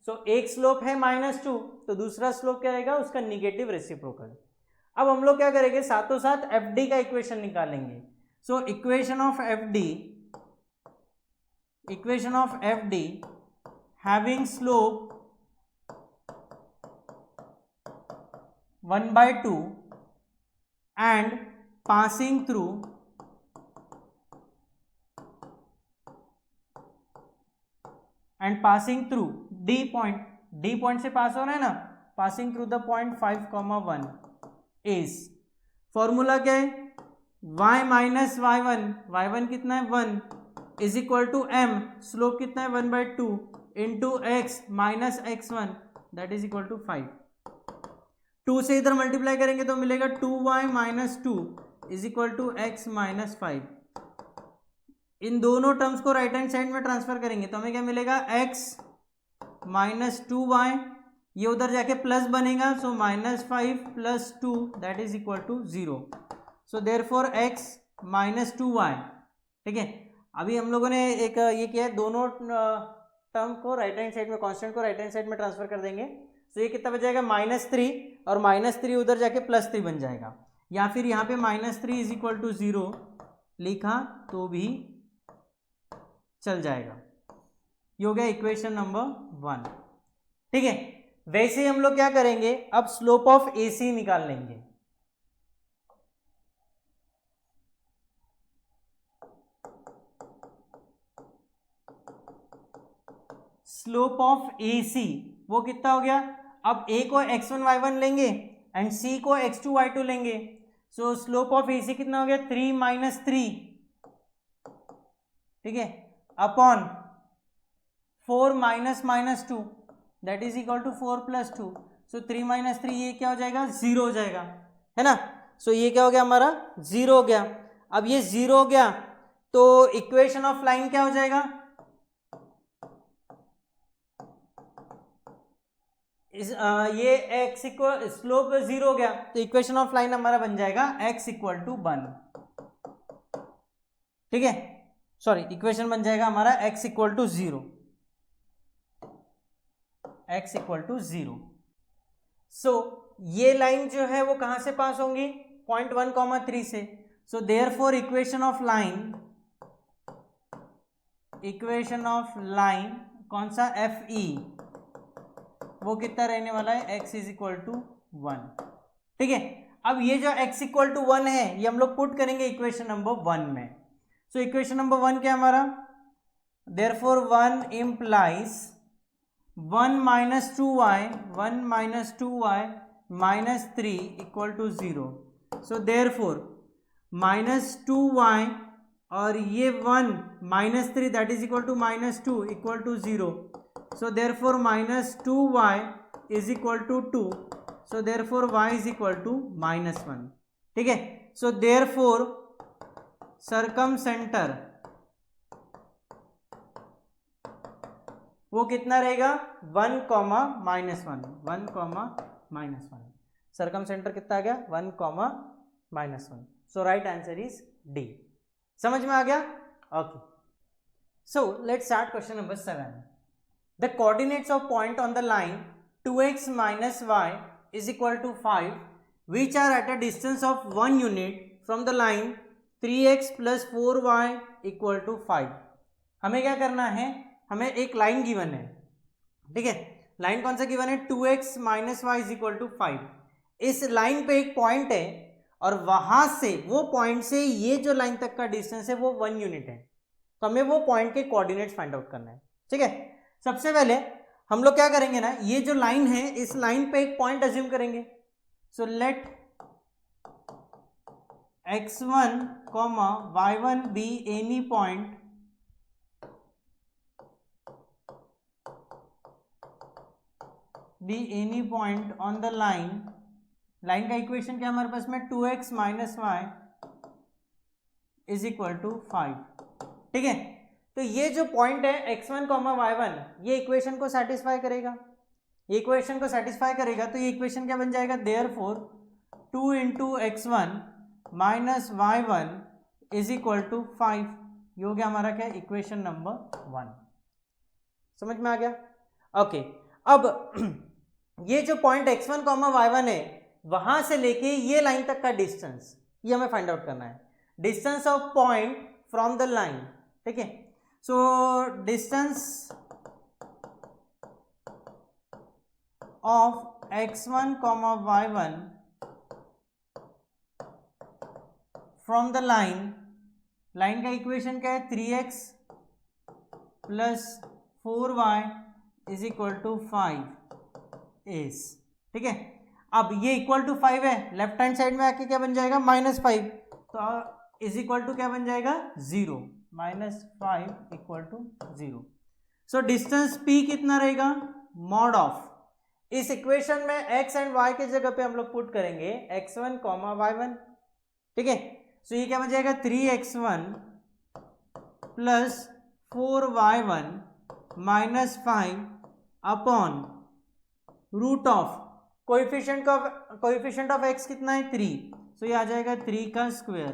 So एक स्लोप है -2, तो दूसरा स्लोप क्या रहेगा, उसका निगेटिव रेसिप्रोकल। अब हम लोग क्या करेंगे, साथों साथ FD का इक्वेशन निकालेंगे। So equation of FD having slope 1/2 and passing through D point से पास हो रहा है ना, passing through the point 5, 1 is, formula क्या है, y - y1 कितना है 1 is equal to m, slope कितना है 1/2 into x - x1 that is equal to 5। 2 से इधर मल्टीप्लाई करेंगे तो मिलेगा 2y - 2 is equal to x - 5। इन दोनों टर्म्स को राइट हैंड साइड में ट्रांसफर करेंगे तो हमें क्या मिलेगा, x - 2y, ये उधर जाके प्लस बनेगा, so -5 + 2 that is equal to 0। So therefore x - 2y, ठीक है। अभी हम लोगों ने एक ये किया है, दोनों टर्म को राइट हैंड साइड में, कांस्टेंट को राइट हैंड साइड में ट्रांसफर कर देंगे। तो ये कितना बच जाएगा -3, और -3 उधर जाके +3 बन जाएगा, या फिर यहाँ पे -3 इज इक्वल टू 0 लिखा तो भी चल जाएगा। ये हो गया इक्वेशन नंबर 1, ठीक है। वैसे ही हम लोग क्या करेंगे, अब स्लोप ऑफ AC निकाल लेंगे। स्लोप ऑफ AC वो कितना हो गया, अब A को x1 y1 लेंगे एंड C को x2 y2 लेंगे। सो स्लोप ऑफ AC कितना हो गया 3 - 3, ठीक है, upon 4 - -2 that is equal to 4 + 2। So 3 - 3 ये क्या हो जाएगा, 0 हो जाएगा, है ना। सो ये क्या हो गया हमारा, 0 हो गया। अब ये 0 हो गया तो इक्वेशन ऑफ लाइन क्या हो जाएगा, ये x इक्वल, स्लोप 0 हो गया तो इक्वेशन ऑफ लाइन हमारा बन जाएगा x = 1। ठीक है, सॉरी इक्वेशन बन जाएगा हमारा x equal to 0, x equal to 0। So ये लाइन जो है वो कहां से पास होंगी, पॉइंट 1,3 से। So therefore equation of line कौन सा, एफ ई, वो कितना रहने वाला है, x इज इक्वल टू 1। ठीक है, अब ये जो x इक्वल टू 1 है ये हम लोग पुट करेंगे इक्वेशन नंबर 1 में। सो इक्वेशन नंबर 1 क्या हमारा, therefore 1 implies 1 minus 2y minus 3 equal to 0। So therefore minus 2y और ये 1 minus 3 that is equal to minus 2 equal to 0। So therefore minus 2y is equal to 2। So therefore y is equal to minus 1। ठीक है, so therefore सर्कमसेंटर वो कितना रहेगा, 1, -1, 1, -1। सर्कमसेंटर कितना आ गया, 1, -1। सो राइट आंसर इज डी। समझ में आ गया, okay. So let's start question number 7। The coordinates of point on the line 2x - y is equal to 5 which are at a distance of 1 unit from the line 3x plus 4y equal to 5। हमें क्या करना है, हमें एक line given है, ठीक है, line कौन सा गिवन है, 2x - y is equal to 5। इस लाइन पे एक पॉइंट है और वहां से, वो पॉइंट से ये जो लाइन तक का डिस्टेंस है वो 1 यूनिट है। तो हमें वो पॉइंट के कोऑर्डिनेट्स फाइंड आउट करना है। ठीक है, सबसे पहले हम लोग क्या करेंगे ना, ये जो लाइन है इस लाइन पे एक पॉइंट अज्यूम करेंगे। So let x1, y1 be any point on the line. Line का इक्वेशन क्या हमारे पास में, 2x - y is equal to 5। ठीक है, तो ये जो पॉइंट है x1, y1 ये इक्वेशन को सेटिस्फाई करेगा, ये इक्वेशन को सेटिस्फाई करेगा। तो ये इक्वेशन क्या बन जाएगा, therefore 2 × x1 - y1 is equal to 5। ये हो गया हमारा क्या, इक्वेशन नंबर 1। समझ में आ गया, ओके। अब ये जो पॉइंट x1, y1 है वहां से लेके ये लाइन तक का डिस्टेंस, ये हमें फाइंड आउट करना है, distance of point from the line. ठीक है, so distance of x1, y1 from the line, line का इक्वेशन क्या है, 3x plus 4y is equal to 5 is. ठीक है, अब ये इक्वल टू 5 है, लेफ्ट हैंड साइड में आके क्या बन जाएगा, -5। तो इज इक्वल टू क्या बन जाएगा, 0, -5 equal to 0। So distance p कितना रहेगा, मॉड ऑफ, इस इक्वेशन में x एंड y की जगह पे हम लोग पुट करेंगे x1, y1। ठीक है, सो ये क्या बन जाएगा, 3x1 plus 4y1 -5 upon root of coefficient of x कितना है, 3। सो ये आ जाएगा 3 का square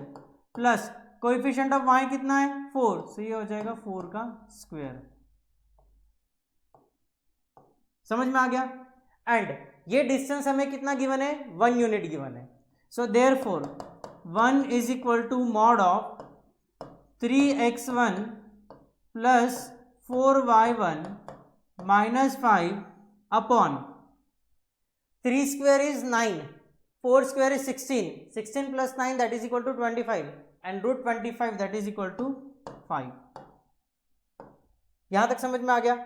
plus coefficient of y कितना है, 4। सो ये हो जाएगा 4 का स्क्वायर। समझ में आ गया, एंड ये डिस्टेंस हमें कितना गिवन है, 1 यूनिट गिवन है। So therefore 1 is equal to mod of 3x1 plus 4y1 -5 upon 3 square is 9, 4 square is 16, 16 plus 9 that is equal to 25 and root 25 that is equal to 5। यहां तक समझ में आ गया।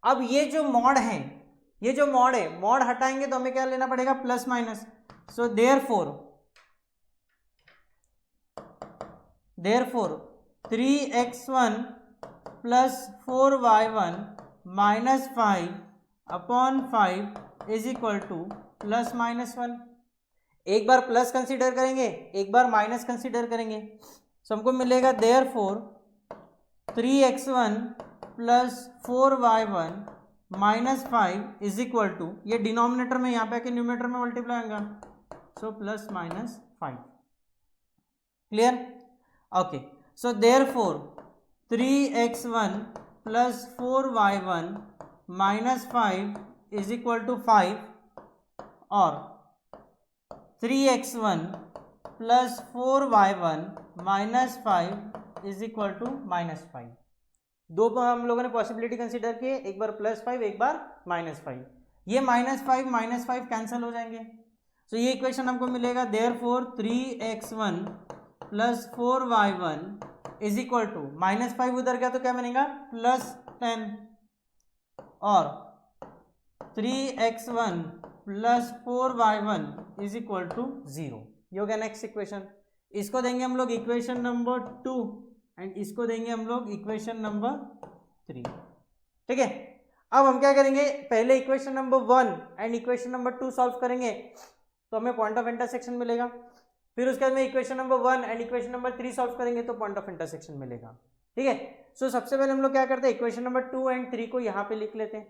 अब ये जो मॉड है, ये जो मॉड है, मॉड हटाएंगे तो हमें क्या लेना पड़ेगा, plus minus. So therefore 3x1 plus 4y1 -5 upon 5 is equal to +-1। एक बार प्लस कंसीडर करेंगे, एक बार माइनस कंसीडर करेंगे। सो हमको मिलेगा therefore 3x1 plus 4y1 -5 is equal to, ये डिनोमिनेटर में यहाँ पे आके न्यूमरेटर में मल्टीप्लाई होगा, so +-5। Clear, okay. So therefore 3x1 plus 4y1 minus 5 is equal to 5 और 3x1 plus 4y1 minus 5 is equal to -5। दो हम लोगों ने पॉसिबिलिटी कंसीडर की, एक बार +5 एक बार -5। ये -5 कैंसिल हो जाएंगे। तो ये इक्वेशन हमको मिलेगा therefore 3x1 plus 4y1 is equal to -5 उधर गया तो क्या बनेगा +10 और 3x1 plus 4y1 is equal to 0। ये हो गया नेक्स्ट इक्वेशन। इसको देंगे हम लोग इक्वेशन नंबर 2 एंड इसको देंगे हम लोग इक्वेशन नंबर 3। ठीक है, अब हम क्या करेंगे, पहले equation number 1 and equation number 2 solve करेंगे तो हमें पॉइंट ऑफ इंटरसेक्शन मिलेगा। फिर उसके बाद में equation number 1 and equation number 3 solve करेंगे तो पॉइंट ऑफ इंटरसेक्शन मिलेगा। ठीक है, सो सबसे पहले हम लोग क्या करते हैं, इक्वेशन नंबर 2 एंड 3 को यहां पे लिख लेते हैं।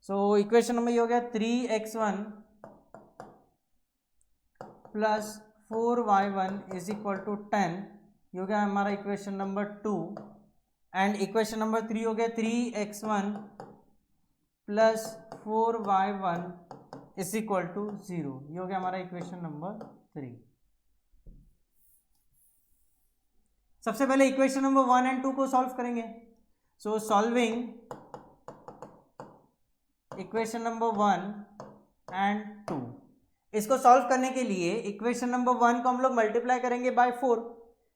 सो इक्वेशन नंबर ये हो गया 3x1 plus 4y1 is equal to 10। ये हो गया हमारा equation number 2 and equation number 3 हो गया 3x1 plus 4y1 is equal to 0। ये हो गया हमारा इक्वेशन नंबर 3। सबसे पहले इक्वेशन नंबर 1 एंड 2 को सॉल्व करेंगे। सो सॉल्विंग इक्वेशन नंबर 1 एंड 2, इसको सॉल्व करने के लिए इक्वेशन नंबर 1 को हम लोग मल्टीप्लाई करेंगे बाय 4,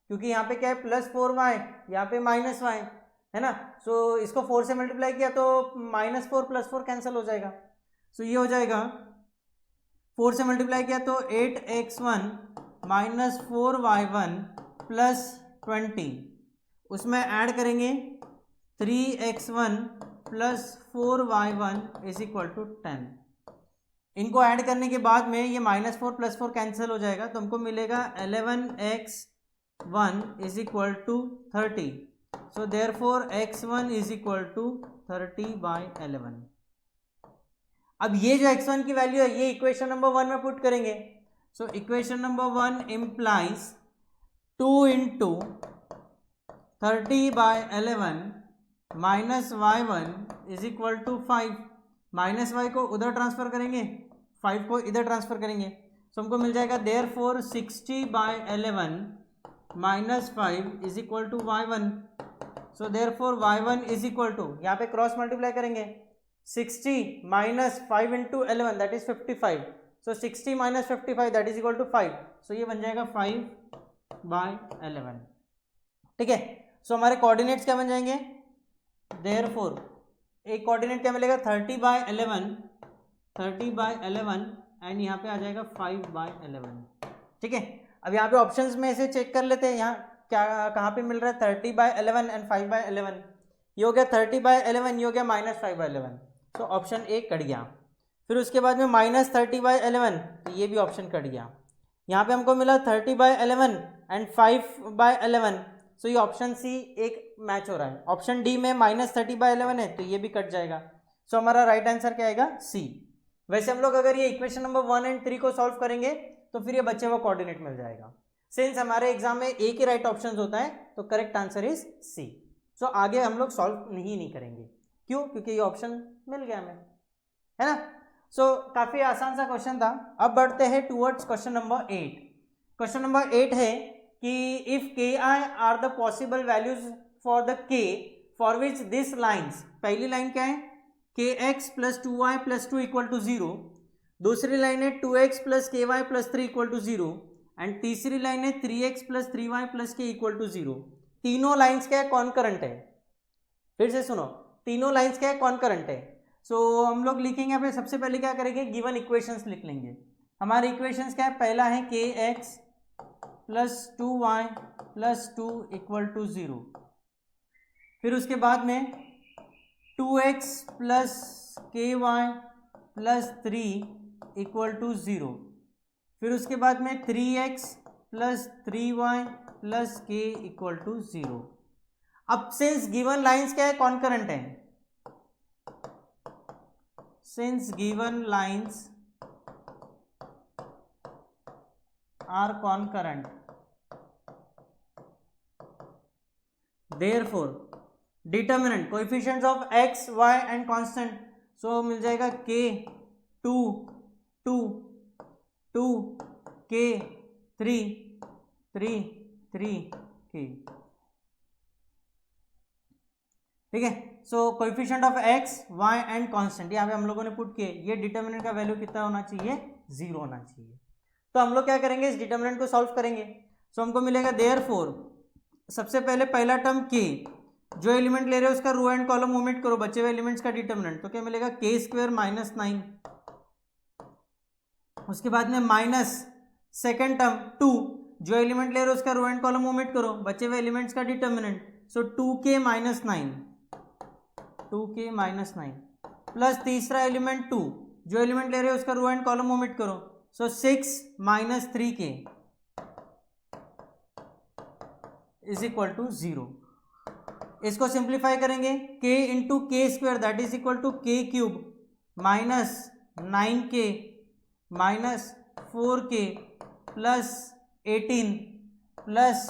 क्योंकि यहाँ पे क्या है +4y, यहाँ पे -y है ना। सो इसको 4 से मल्टीप्लाई किया तो -4 + 4 कैंसिल हो जाएगा। सो ये हो जाएगा 4 से मल्टीप्लाई किया तो 8x1 माइनस 4y1 प्लस 20, उसमें ऐड करेंगे 3x1 plus 4y1 is equal to 10। इनको ऐड करने के बाद में ये -4 + 4 कैंसिल हो जाएगा तो हमको मिलेगा 11x1 is equal to 30। So therefore x1 is equal to 30/11। अब ये जो x1 की वैल्यू है ये इक्वेशन नंबर 1 में पुट करेंगे। So equation number 1 implies 2 × 30/11 minus y1 is equal to 5। Minus y को उधर ट्रांसफर करेंगे, 5 को इधर ट्रांसफर करेंगे, तो हमको मिल जाएगा therefore 60/11 minus 5 is equal to y1। So therefore y1 is equal to, यहाँ पे क्रॉस मल्टीप्लाई करेंगे 60 minus 5 × 11 that is 55। So 60 minus 55 that is equal to 5। So ये बन जाएगा 5/11। ठीक है, सो हमारे कोऑर्डिनेट्स क्या बन जाएंगे, देयरफॉर एक कोऑर्डिनेट क्या मिलेगा 30/11 एंड यहाँ पे आ जाएगा 5/11। ठीक है, अब यहाँ पे ऑप्शंस में से चेक कर लेते हैं, यहाँ क्या कहाँ पे मिल रहा है 30/11 एंड 5/11। ये हो गया 30/11, ये हो गया -5/11, तो ऑप्शन ए कट गया। फिर उसके बाद में -30/11, तो ये भी ऑप्शन कट गया। यहाँ पे हमको मिला 30/11 एंड 5/11, सो ये ऑप्शन सी एक मैच हो रहा है। ऑप्शन डी में -30/11 है तो ये भी कट जाएगा। सो हमारा राइट आंसर क्या आएगा, सी। वैसे हम लोग अगर ये इक्वेशन नंबर 1 एंड 3 को सॉल्व करेंगे तो फिर ये बच्चे को कोऑर्डिनेट मिल जाएगा। सिंस हमारे एग्जाम में एक ही राइट ऑप्शन होता है तो करेक्ट आंसर इज सी। सो आगे हम लोग सॉल्व नहीं करेंगे, क्यों, क्योंकि ये ऑप्शन मिल गया हमें, है ना। सो काफी आसान सा क्वेश्चन था। अब बढ़ते हैं towards question number 8। Question number 8 है कि if ki are the possible values for the k for which this lines, पहली लाइन क्या है kx + 2y + 2 = 0, दूसरी लाइन है 2x + ky + 3 = 0 एंड तीसरी लाइन है 3x + 3y + k = 0। तीनों लाइन्स क्या है, कॉन्करेंट है। फिर से सुनो, तीनों लाइन्स क्या है, कॉन्करेंट है। सो हम लोग लिखेंगे यहाँ पे, सबसे पहले क्या करेंगे, गिवन इक्वेशंस लिख लेंगे। हमारे इक्वेशंस क्या है, पहला है kx + 2y + 2 = 0, फिर उसके बाद में 2x + ky + 3 = 0, फिर उसके बाद में 3x + 3y + k = 0। अब सिंस गिवन लाइंस क्या है, कॉन्करेंट है, since given lines are concurrent, therefore determinant coefficients of x y and constant, so मिल जाएगा k 2 2 2 k 3 3 3 k, ठीक है। So coefficient of x y and constant यहाँ पे हम लोगों ने पुट किए, ये डिटर्मिनेंट का वैल्यू कितना होना चाहिए, 0 होना चाहिए। तो हम लोग क्या करेंगे, इस डिटर्मिनेंट को सॉल्व करेंगे। सो हमको मिलेगा देयरफॉर सबसे पहले पहला टर्म k, जो एलिमेंट ले रहे हो उसका रो एंड कॉलम ओमिट करो, बचे हुए एलिमेंट्स का डिटर्मिनेंट, तो क्या मिलेगा k स्क्वायर माइनस 9, उसके बाद में माइनस सेकेंड टर्म 2, जो एलिमेंट ले रहे हो उसका रो एंड कॉलम ओमिट करो, बचे हुए एलिमेंट्स का डिटर्मिनेंट, सो 2k minus 9, 2k minus 9 plus तीसरा एलिमेंट 2, जो एलिमेंट ले रहे हो उसका रो एंड कॉलम ओमिट करो, so 6 minus 3k is equal to 0। इसको सिंप्लीफाई करेंगे, k into K square that is equal to k cube minus 9k minus 4k plus 18 plus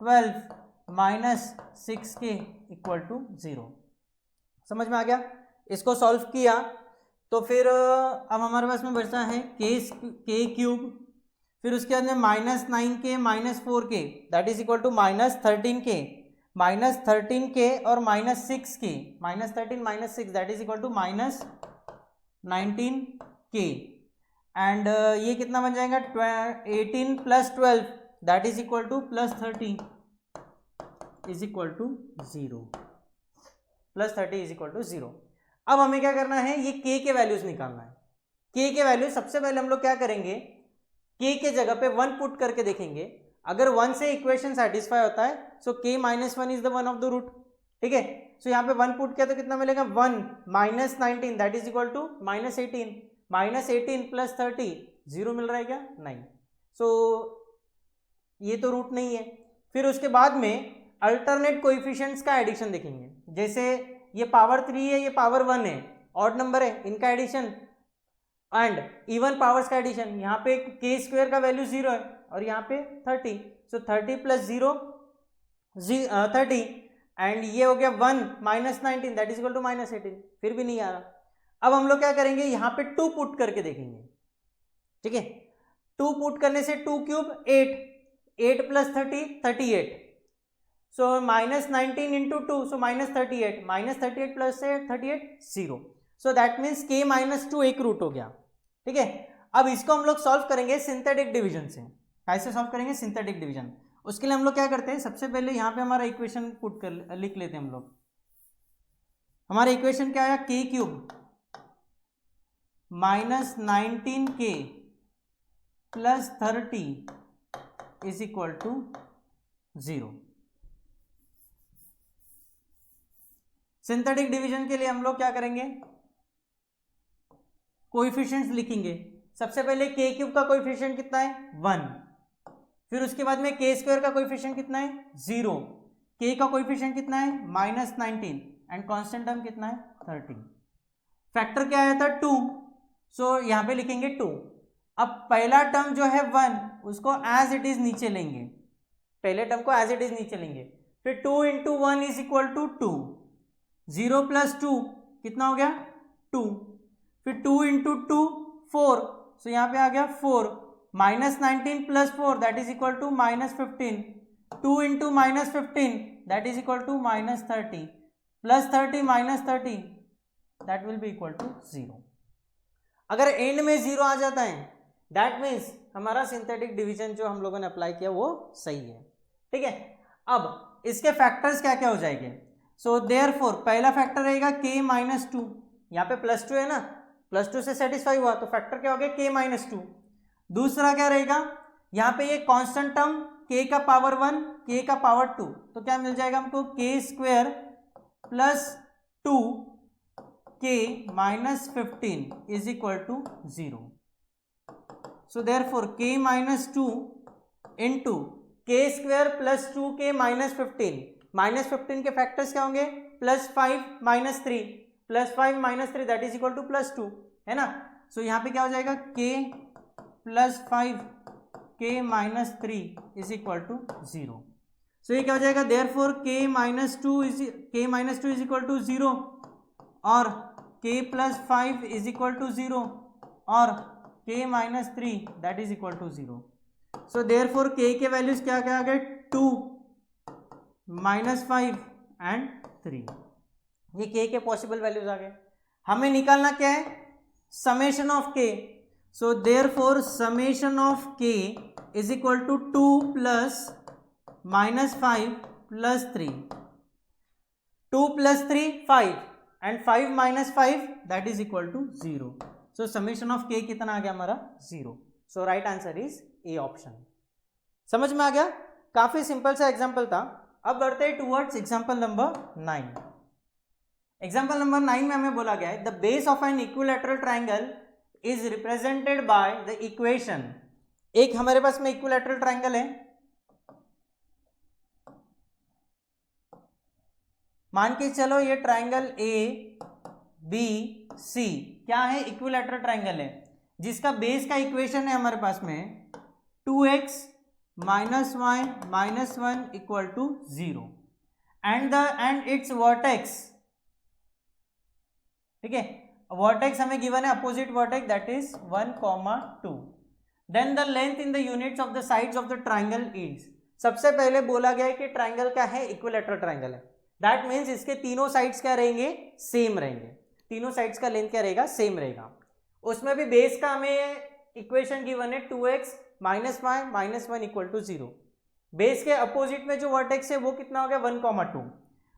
12 minus 6k equal to 0। समझ में आ गया? इसको solve किया तो फिर अब हमारे पास में बचता है k क्यूब, फिर उसके बाद में minus 9k minus 4k that is equal to minus 13k और minus 6k, minus 13 minus 6 that is equal to minus 19k, and ये कितना बन जाएगा 18 plus 12 that is equal to plus 30 is equal to 0, plus 30 is equal to 0। अब हमें क्या करना है, ये k के वैल्यूज निकालना है। k के वैल्यू सबसे पहले हम लोग क्या करेंगे, k के जगह पे 1 पुट करके देखेंगे, अगर 1 से इक्वेशन सेटिस्फाई होता है so k minus 1 is the one of the root, ठीक है। सो यहाँ पे 1 पुट किया तो कितना मिलेगा 1 minus 19 that is equal to minus 18, minus 18 plus 30 0 मिल रहा है क्या, नहीं, सो ये तो रूट नहीं है। फिर उसके बाद में अल्टरनेट कोएफिशिएंट्स का एडिशन देखेंगे, जैसे ये पावर 3 है, ये पावर 1 है, ऑड नंबर है, इनका एडिशन एंड इवन पावर्स का एडिशन। यहाँ पे k स्क्वायर का वैल्यू 0 है और यहाँ पे 30, सो 30 प्लस 0 30 एंड ये हो गया 1 minus 19 that is equal to minus 18, फिर भी नहीं आ रहा। अब हम लोग क्या करेंगे, यहाँ पे 2 पुट करके देखेंगे, ठीक है। 2 पुट करने से 2 cube 8, 8 plus 30 38, so minus 19 into 2 so minus 38, minus 38 plus 38 0, so that means k minus 2 एक रूट हो गया, ठीक है। अब इसको हम लोग सॉल्व करेंगे सिंथेटिक डिवीजन से। कैसे सॉल्व करेंगे, सिंथेटिक डिवीजन। उसके लिए हम लोग क्या करते हैं, सबसे पहले यहाँ पे हमारा इक्वेशन पुट कर लिख लेते हैं हम लोग। हमारा इक्वेशन क्या आया, k cube minus 19k plus 30 is equal to 0। Synthetic division के लिए हम लोग क्या करेंगे, कोएफिशिएंट्स लिखेंगे। सबसे पहले k क्यूब का कोएफिशिएंट कितना है 1, फिर उसके बाद में k स्क्वायर का कोएफिशिएंट कितना है 0, k का कोएफिशिएंट कितना है माइनस 19 एंड कांस्टेंट टर्म कितना है 30। फैक्टर क्या आया था 2, सो यहाँ पे लिखेंगे 2। अब पहला टर्म जो है 1 उसको एज इट इज नीचे लेंगे, पहले टर्म को एज इट इज नीचे लेंगे, फिर 2 into 1 is equal to 2, 0 plus 2 कितना हो गया 2, फिर 2 इंटू 2 4, सो यहाँ पे आ गया 4, minus 19 plus 4 that is equal to minus 15, 2 into minus 15 that is equal to minus 30, plus 30 minus 30 that will be equal to 0। अगर एंड में 0 आ जाता है दैट मीन्स हमारा सिंथेटिक डिवीजन जो हम लोगों ने अप्लाई किया वो सही है, ठीक है। अब इसके फैक्टर्स क्या क्या हो जाएंगे, सो देयरफॉर पहला फैक्टर रहेगा k माइनस 2, यहाँ पे प्लस 2 है ना, प्लस 2 से सेटिस्फाई हुआ तो फैक्टर क्या हो गया k माइनस 2। दूसरा क्या रहेगा, यहाँ पे ये कांस्टेंट टर्म k का पावर 1 k का पावर 2, तो क्या मिल जाएगा हमको k square plus 2 k minus 15 is equal to 0। So therefore k minus 2 into k square plus 2k minus 15 -15 के फैक्टर्स क्या होंगे, +5 -3, +5 -3 दैट इज इक्वल टू +2, है ना। सो यहाँ पे क्या हो जाएगा, k +5 k -3 is equal to 0। So ये क्या हो जाएगा, therefore k -2 is equal to 0 और k +5 इज इक्वल टू 0 और k -3 that is equal to 0। So therefore k के वैल्यूज क्या क्या आ गए, 2 -5 एंड 3। ये k के पॉसिबल वैल्यूज आ गए। हमें निकालना क्या है, summation of k। So therefore summation of k is equal to 2 + -5 + 3, 2 + 3 5 and 5 - 5 that is equal to 0। So summation of k कितना आ गया हमारा, 0। So right answer is A option. समझ में आ गया, काफी सिंपल सा एग्जांपल था। अब बढ़ते हैं towards example number 9। Example number 9 में हमें बोला गया है the base of an equilateral triangle is represented by the equation. एक हमारे पास में इक्विलैटरल ट्रायंगल है, मान के चलो ये ट्रायंगल ए बी सी क्या है, इक्विलैटरल ट्रायंगल है, जिसका बेस का इक्वेशन है हमारे पास में 2x - y - 1 equal to 0 and its vertex, ठीक है, वर्टेक्स हमें गिवन है opposite vertex that is 1, 2। Then the length in the units of the sides of the triangle is. सबसे पहले बोला गया है कि ट्रायंगल क्या है, इक्विलैटरल ट्रायंगल है, दैट मीन्स इसके तीनों साइड्स क्या रहेंगे, सेम रहेंगे, तीनों साइड्स का लेंथ क्या रहेगा, सेम रहेगा। उसमें भी बेस का हमें इक्वेशन गिवन है 2x - y - 1 equal to 0। Base के अपोजिट में जो वर्टेक्स है वो कितना हो गया, 1, 2।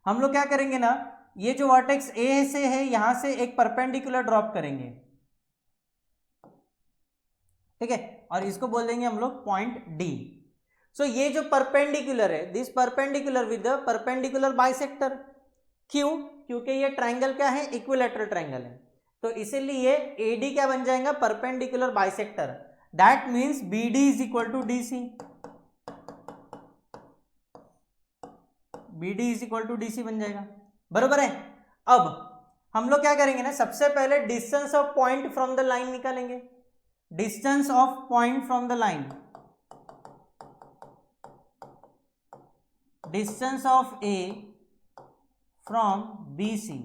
हम लोग क्या करेंगे ना, ये जो वर्टेक्स ए से है यहां से एक परपेंडिकुलर ड्रॉप करेंगे, ठीक है, और इसको बोल देंगे हम लोग पॉइंट डी। सो ये जो परपेंडिकुलर है, this perpendicular with the perpendicular bisector. क्यों, क्योंकि ये ट्रायंगल क्या है, इक्विलैटरल ट्रायंगल है, तो इसीलिए एडी क्या बन जाएगा, perpendicular bisector. That means B D is equal to D C, B D is equal to D C बन जाएगा, बरोबर है। अब हम लोग क्या करेंगे ना, सबसे पहले distance of point from the line निकालेंगे, distance of point from the line, distance of A from B C,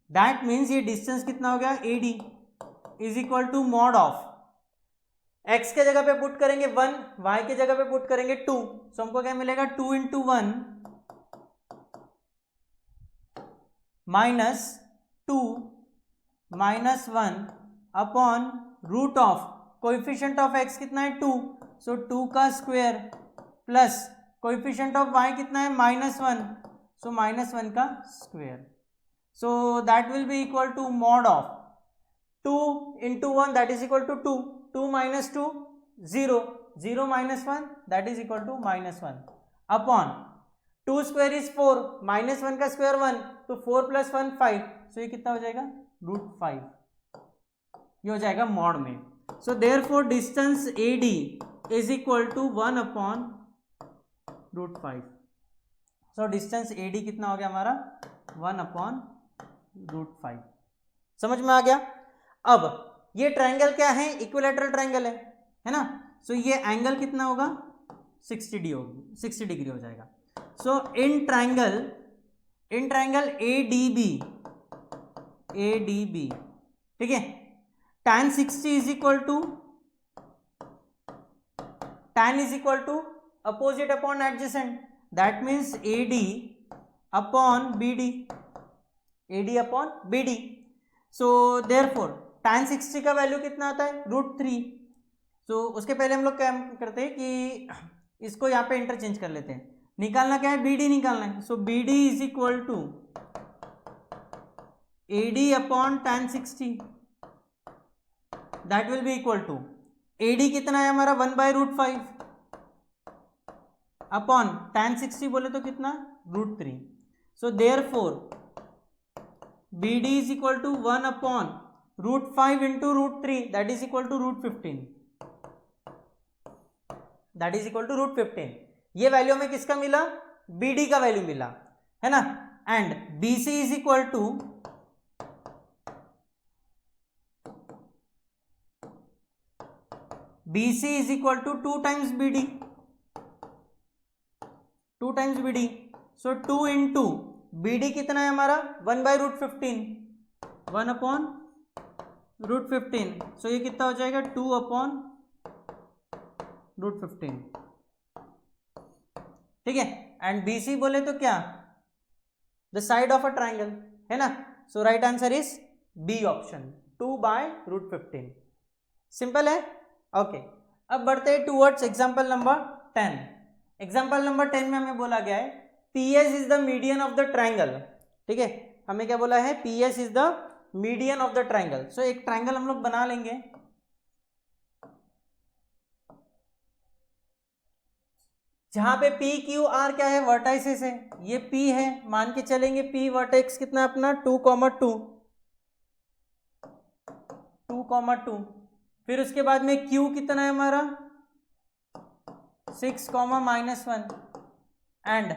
that means ये डिस्टेंस कितना हो गया, A D is equal to mod of x के जगह पे पुट करेंगे 1, y के जगह पे पुट करेंगे 2, सो हमको क्या मिलेगा, 2 × 1 -2 - 1 upon root of coefficient of x कितना है 2, सो 2 का square plus coefficient of y कितना है -1, सो -1 का square. So that will be equal to mod of 2 × 1 that is equal to 2, 2 - 2 0, 0 - 1 that is equal to -1 upon 2 square is 4, -1 का square 1, तो 4 + 1 5, so ये कितना हो जाएगा, √5, ये हो जाएगा मॉड में। So therefore distance AD is equal to 1 upon √5। So distance AD कितना हो गया हमारा, 1 अपॉन √5। समझ में आ गया। अब ये ट्रायंगल क्या है, इक्विलैटरल ट्रायंगल है ना। सो ये एंगल कितना होगा, 60 डिग्री हो जाएगा। सो इन ट्रायंगल ADB, ठीक है, tan 60 is equal to tan is equal to opposite upon adjacent, that means AD upon BD। So therefore tan 60 का वैल्यू कितना आता है, √3। सो उसके पहले हम लोग क्या करते हैं कि इसको यहाँ पे इंटरचेंज कर लेते हैं, निकालना क्या है, BD निकालना है। So BD is equal to AD upon tan 60, that will be equal to AD कितना है हमारा 1/√5 अपॉन tan 60 बोले तो कितना, √3। So therefore BD is equal to 1 upon √5 × √3 that is equal to √15, that is equal to √15। ये value हमें किसका मिला, BD का वैल्यू मिला। है ना, and BC is equal to BC is equal to 2 times BD, 2 times BD, so 2 into BD कितना है हमारा 1/√15, 1/√15, सो ये कितना हो जाएगा 2/√15, ठीक है। एंड BC बोले तो क्या, the side of a triangle, है ना, so right answer is B option 2/√15, simple है। ओके, अब बढ़ते हैं towards example number 10। Example number 10 में हमें बोला गया है PS is the median of the triangle, ठीक है, हमें क्या बोला है PS is the median of the triangle. So एक ट्राइंगल हम लोग बना लेंगे, जहां पे PQR क्या है, वर्टाइसेस है, ये P है, मान के चलेंगे P वर्टेक्स कितना है अपना 2,2, 2,2, फिर उसके बाद में Q कितना है हमारा 6,-1, एंड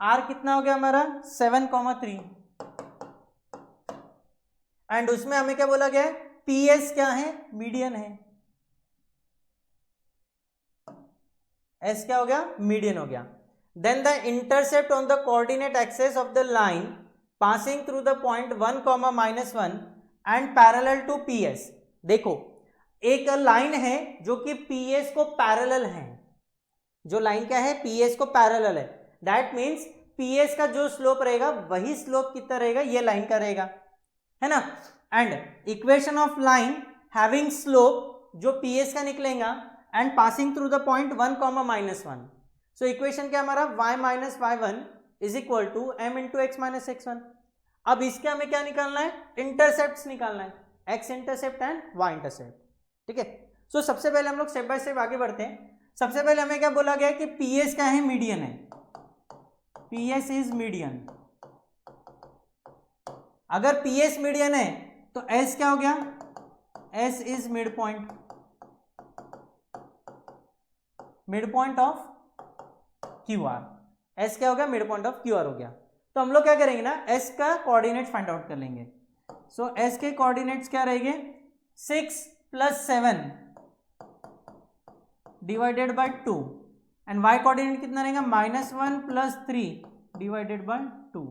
R कितना हो गया हमारा 7,3, एंड उसमें हमें क्या बोला गया है PS क्या है, मीडियन है, S क्या हो गया, मीडियन हो गया। Then the intercept on the coordinate axes of the line passing through the point 1,-1 and parallel to PS। देखो एक लाइन है जो कि PS को पैरेलल है, जो लाइन क्या है PS को पैरेलल है, दैट मीन्स PS का जो स्लोप रहेगा वही स्लोप कितना रहेगा, ये लाइन का रहेगा, है ना। And equation of line having slope जो PS का निकलेगा and passing through the point 1,-1, so equation क्या हमारा y-y1 is equal to m into x minus x1। अब इसके हमें क्या निकालना है, इंटरसेप्ट निकालना है, x intercept and y intercept, ठीक है। सो सबसे पहले हम लोग स्टेप बाय स्टेप आगे बढ़ते हैं। सबसे पहले हमें क्या बोला गया कि PS क्या है, मीडियन है, PS इज मीडियन। अगर PS मीडियन है तो S क्या हो गया, S is mid point, mid point of QR, S क्या हो गया, मिड पॉइंट ऑफ QR हो गया। तो हम लोग क्या करेंगे ना, S का कोऑर्डिनेट फाइंड आउट कर लेंगे। सो S के कोऑर्डिनेट्स क्या रहेंगे 6 + 7 divided by 2, and y coordinate कितना रहेगा -1 + 3 डिवाइडेड बाय 2।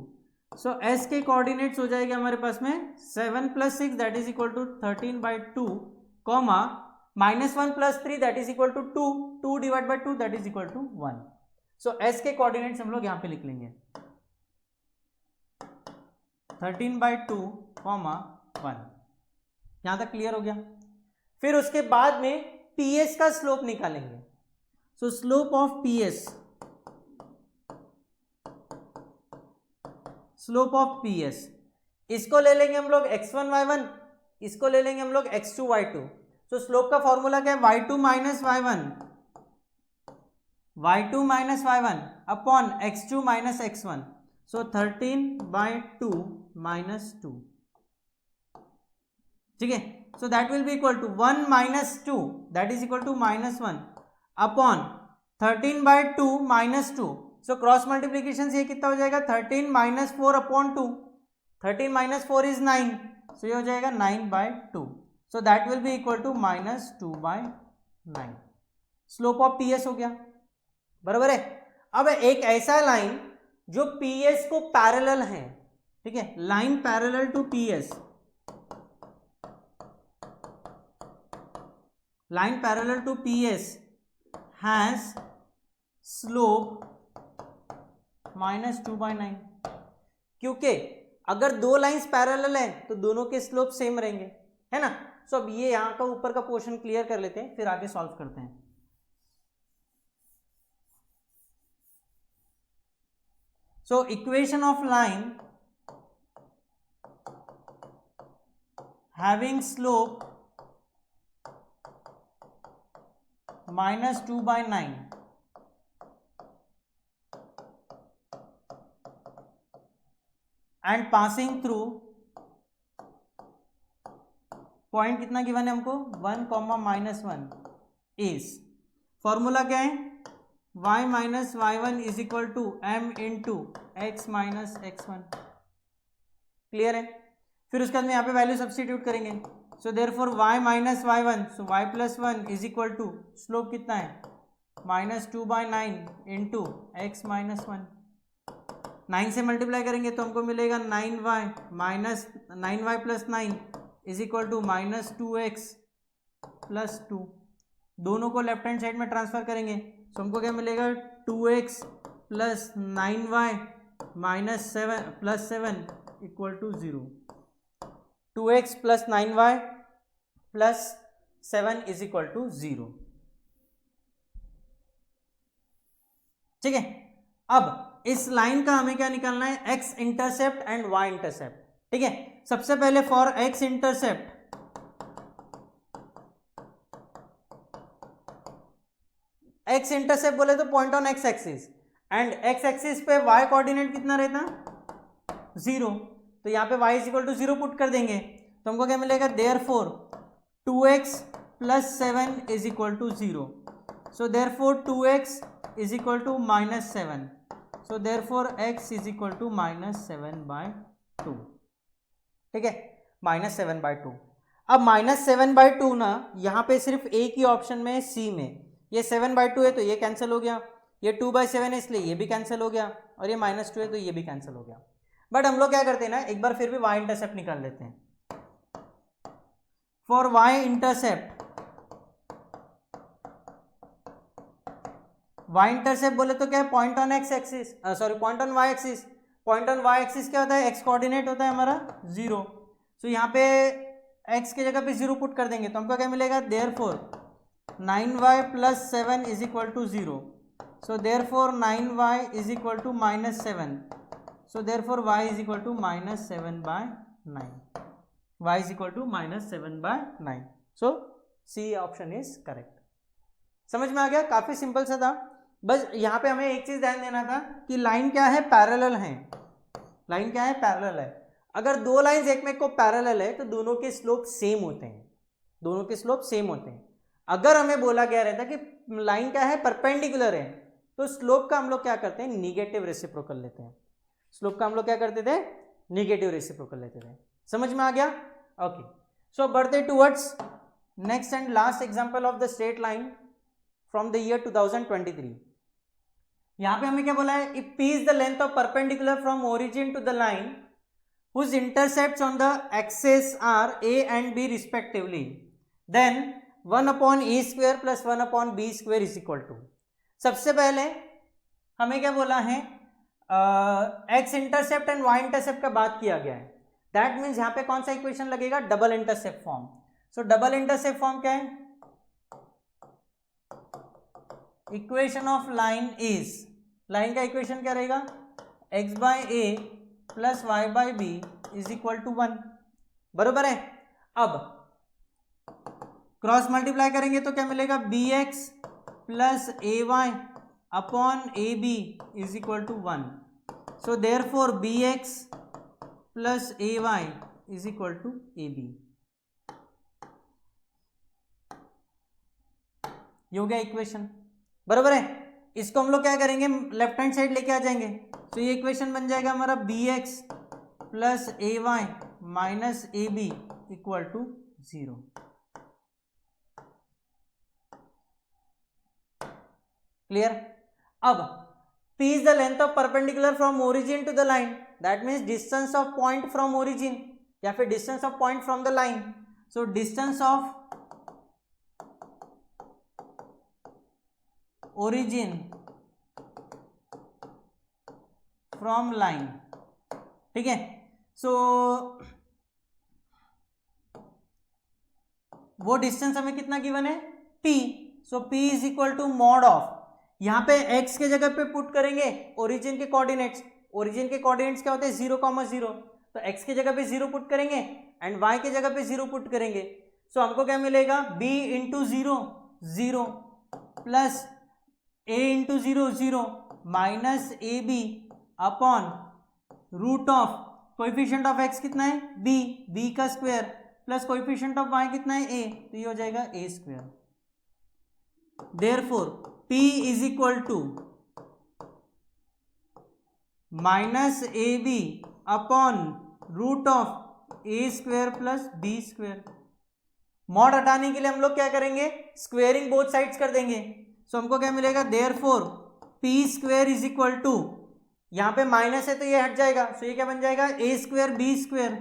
सो S के कोऑर्डिनेट्स हो जाएगा हमारे पास में 7 + 6 that is equal to 13/2, comma -1 + 3 that is equal to 2, 2 divide by 2 that is equal to 1। So S के कोऑर्डिनेट्स हम लोग यहां पे लिख लेंगे 13/2, 1। यहां तक क्लियर हो गया। फिर उसके बाद में PS का स्लोप निकालेंगे। सो slope of PS, slope of PS, इसको ले लेंगे हम लोग x1 y1, इसको ले लेंगे हम लोग x2 y2। सो स्लोप का फॉर्मूला क्या है, y2 - y1 upon x2 - x1, सो 13/2 - 2, ठीक है। सो that will be equal to 1 - 2 that is equal to -1 upon 13/2 - 2, so cross multiplication से ये कितना हो जाएगा 13 - 4 अपॉन 2, 13 - 4 इज 9, सो ये हो जाएगा 9/2, so that will be equal to -2/9। Slope of PS हो गया, बराबर है। अब एक ऐसा लाइन जो PS को पैरेलल है, ठीक है, line parallel to PS, line parallel to PS has slope -2/9, क्योंकि अगर दो लाइंस पैरेलल हैं तो दोनों के स्लोप सेम रहेंगे, है ना। सो अब ये यहां का ऊपर का पोर्शन क्लियर कर लेते हैं, फिर आगे सॉल्व करते हैं। So equation of line having slope -2/9 and passing through point कितना गिवन है हमको 1, -1 इज, फॉर्मूला क्या है y minus y1 is equal to m into x minus x1। Clear है? फिर उसके बाद में यहाँ पे वैल्यू सब्सटीट्यूट करेंगे। So therefore y minus y1, so y plus 1 is equal to slope कितना है -2/9 इंटू एक्स माइनस 1। 9 से मल्टीप्लाई करेंगे तो हमको मिलेगा 9y plus 9 is equal to -2x plus 2। दोनों को लेफ्ट हैंड साइड में ट्रांसफर करेंगे तो हमको क्या मिलेगा 2x plus 9y minus 7 plus 7 equal to 0। 2x plus 9y plus 7 is equal to 0। ठीक है, अब इस लाइन का हमें क्या निकालना है, x intercept and y intercept. ठीक है, सबसे पहले for x intercept x intercept बोले तो point on x axis, and x axis पे y कोऑर्डिनेट कितना रहता 0, तो यहाँ पे y is equal to 0 put कर देंगे तो हमको क्या मिलेगा, therefore 2x plus 7 is equal to 0। So therefore 2x is equal to -7, so therefore x is equal to -7/2। ठीक है, -7/2। अब -7/2 ना यहाँ पे सिर्फ एक ही ऑप्शन में है, सी में। ये 7/2 है तो ये कैंसिल हो गया, ये 2/7 है इसलिए ये भी कैंसिल हो गया, और ये -2 है तो ये भी कैंसिल हो गया। बट हम लोग क्या करते हैं ना, एक बार फिर भी y इंटरसेप्ट निकाल लेते हैं। फॉर y इंटरसेप्ट बोले तो क्या है, point on x axis, sorry point on y axis. Point on y axis क्या होता है, x कोऑर्डिनेट होता है हमारा 0। सो यहाँ पे x की जगह पे 0 पुट कर देंगे तो हमको क्या मिलेगा, therefore 9y plus 7 is equal to 0। So therefore 9y is equal to -7, so therefore y is equal to -7/9। y is equal to -7/9। So C option is correct. समझ में आ गया? काफी सिंपल सा था। बस यहाँ पे हमें एक चीज ध्यान देना था कि लाइन क्या है, पैरेलल है। लाइन क्या है, पैरेलल है। अगर दो लाइंस एक में को पैरेलल है तो दोनों के स्लोप सेम होते हैं, दोनों के स्लोप सेम होते हैं। अगर हमें बोला गया रहता कि लाइन क्या है, परपेंडिकुलर है, तो स्लोप का हम लोग क्या करते हैं, निगेटिव रेसिप्रोकल लेते हैं। स्लोप का हम लोग क्या करते थे, निगेटिव रेसिप्रोकल लेते थे। समझ में आ गया? ओके, सो बढ़ते towards next and last example of the straight line from the year 2023। यहां पे हमें क्या बोला है, if p is the length of perpendicular from origin to the line whose intercepts on the axis are a and b respectively, then 1/a² plus 1/b² is equal to। सबसे पहले हमें क्या बोला है, x intercept and y intercept का बात किया गया है। दैट मीन्स यहाँ पे कौन सा इक्वेशन लगेगा, डबल इंटरसेप्ट फॉर्म। सो डबल इंटरसेप्ट फॉर्म क्या है, equation of line is, line का इक्वेशन क्या रहेगा, x/a plus y/b is equal to 1। बरोबर है? अब क्रॉस मल्टीप्लाई करेंगे तो क्या मिलेगा, bx plus ay upon ab is equal to 1। So therefore bx plus ay is equal to ab। ये हो गया इक्वेशन। बरोबर है? इसको हम लोग क्या करेंगे, लेफ्ट हैंड साइड लेके आ जाएंगे। तो ये इक्वेशन बन जाएगा हमारा bx plus ay minus ab equal to 0। Clear? अब p is the length of perpendicular from origin to the line, that means distance of point from origin या फिर distance of point from the line. So distance of origin from line. ठीक है, सो वो distance हमें कितना given है, p। So p is equal to mod of, यहां पे x के जगह पे पुट करेंगे ओरिजिन के कोऑर्डिनेट्स। ओरिजिन के कोऑर्डिनेट्स क्या होते हैं, 0,0, तो x की जगह पे 0 पुट करेंगे एंड y की जगह पे 0 पुट करेंगे। सो हमको क्या मिलेगा, b into 0 0 plus a into 0 0 minus A B upon root of coefficient of x कितना है, b का square plus coefficient of y कितना है, a, तो ये हो जाएगा a²। Therefore P is equal to minus A B upon root of A square plus B square. Mod हटाने के लिए हम लोग क्या करेंगे, स्क्वेयरिंग बोथ साइड्स कर देंगे। सो हमको क्या मिलेगा, therefore P square is equal to, यहां पे माइनस है तो ये हट जाएगा, सो ये क्या बन जाएगा, a square B square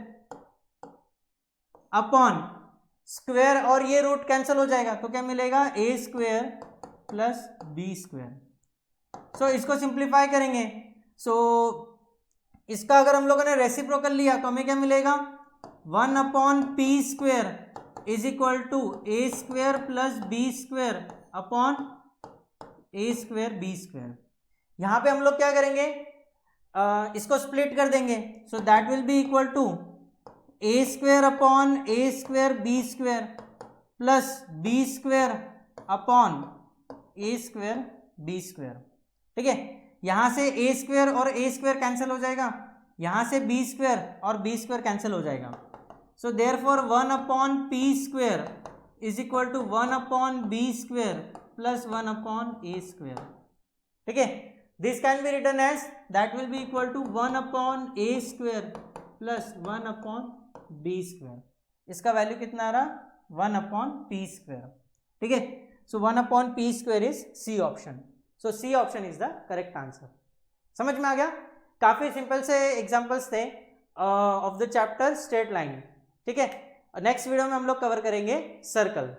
upon square और ये रूट कैंसिल हो जाएगा तो क्या मिलेगा, a square plus B square. So इसको सिंप्लीफाई करेंगे। सो इसका अगर हम लोगों ने रेसिप्रोकल लिया तो हमें क्या मिलेगा, 1 upon P square is equal to A square plus B square upon A square B square. यहां पे हम लोग क्या करेंगे, इसको स्प्लिट कर देंगे। So that will be equal to A square upon A square B square plus B square upon A square B square. ठीक है, यहां से ए स्क्वेयर और ए स्क्वेयर कैंसिल हो जाएगा, यहां से बी स्क्वेयर और बी स्क्वेयर कैंसिल हो जाएगा। So therefore 1 upon P square is equal to 1 upon B square plus 1 upon A square. ठीक है, this can be written as, that will be equal to 1 upon A square plus 1 upon B square. इसका value कितना आ रहा, 1 upon P square. ठीक है, so 1 upon P square is C option. So C option is the correct answer. समझ में आ गया, काफी सिंपल से एग्जांपल्स थे of the chapter straight line. ठीक है, नेक्स्ट वीडियो में हम लोग कवर करेंगे सर्कल।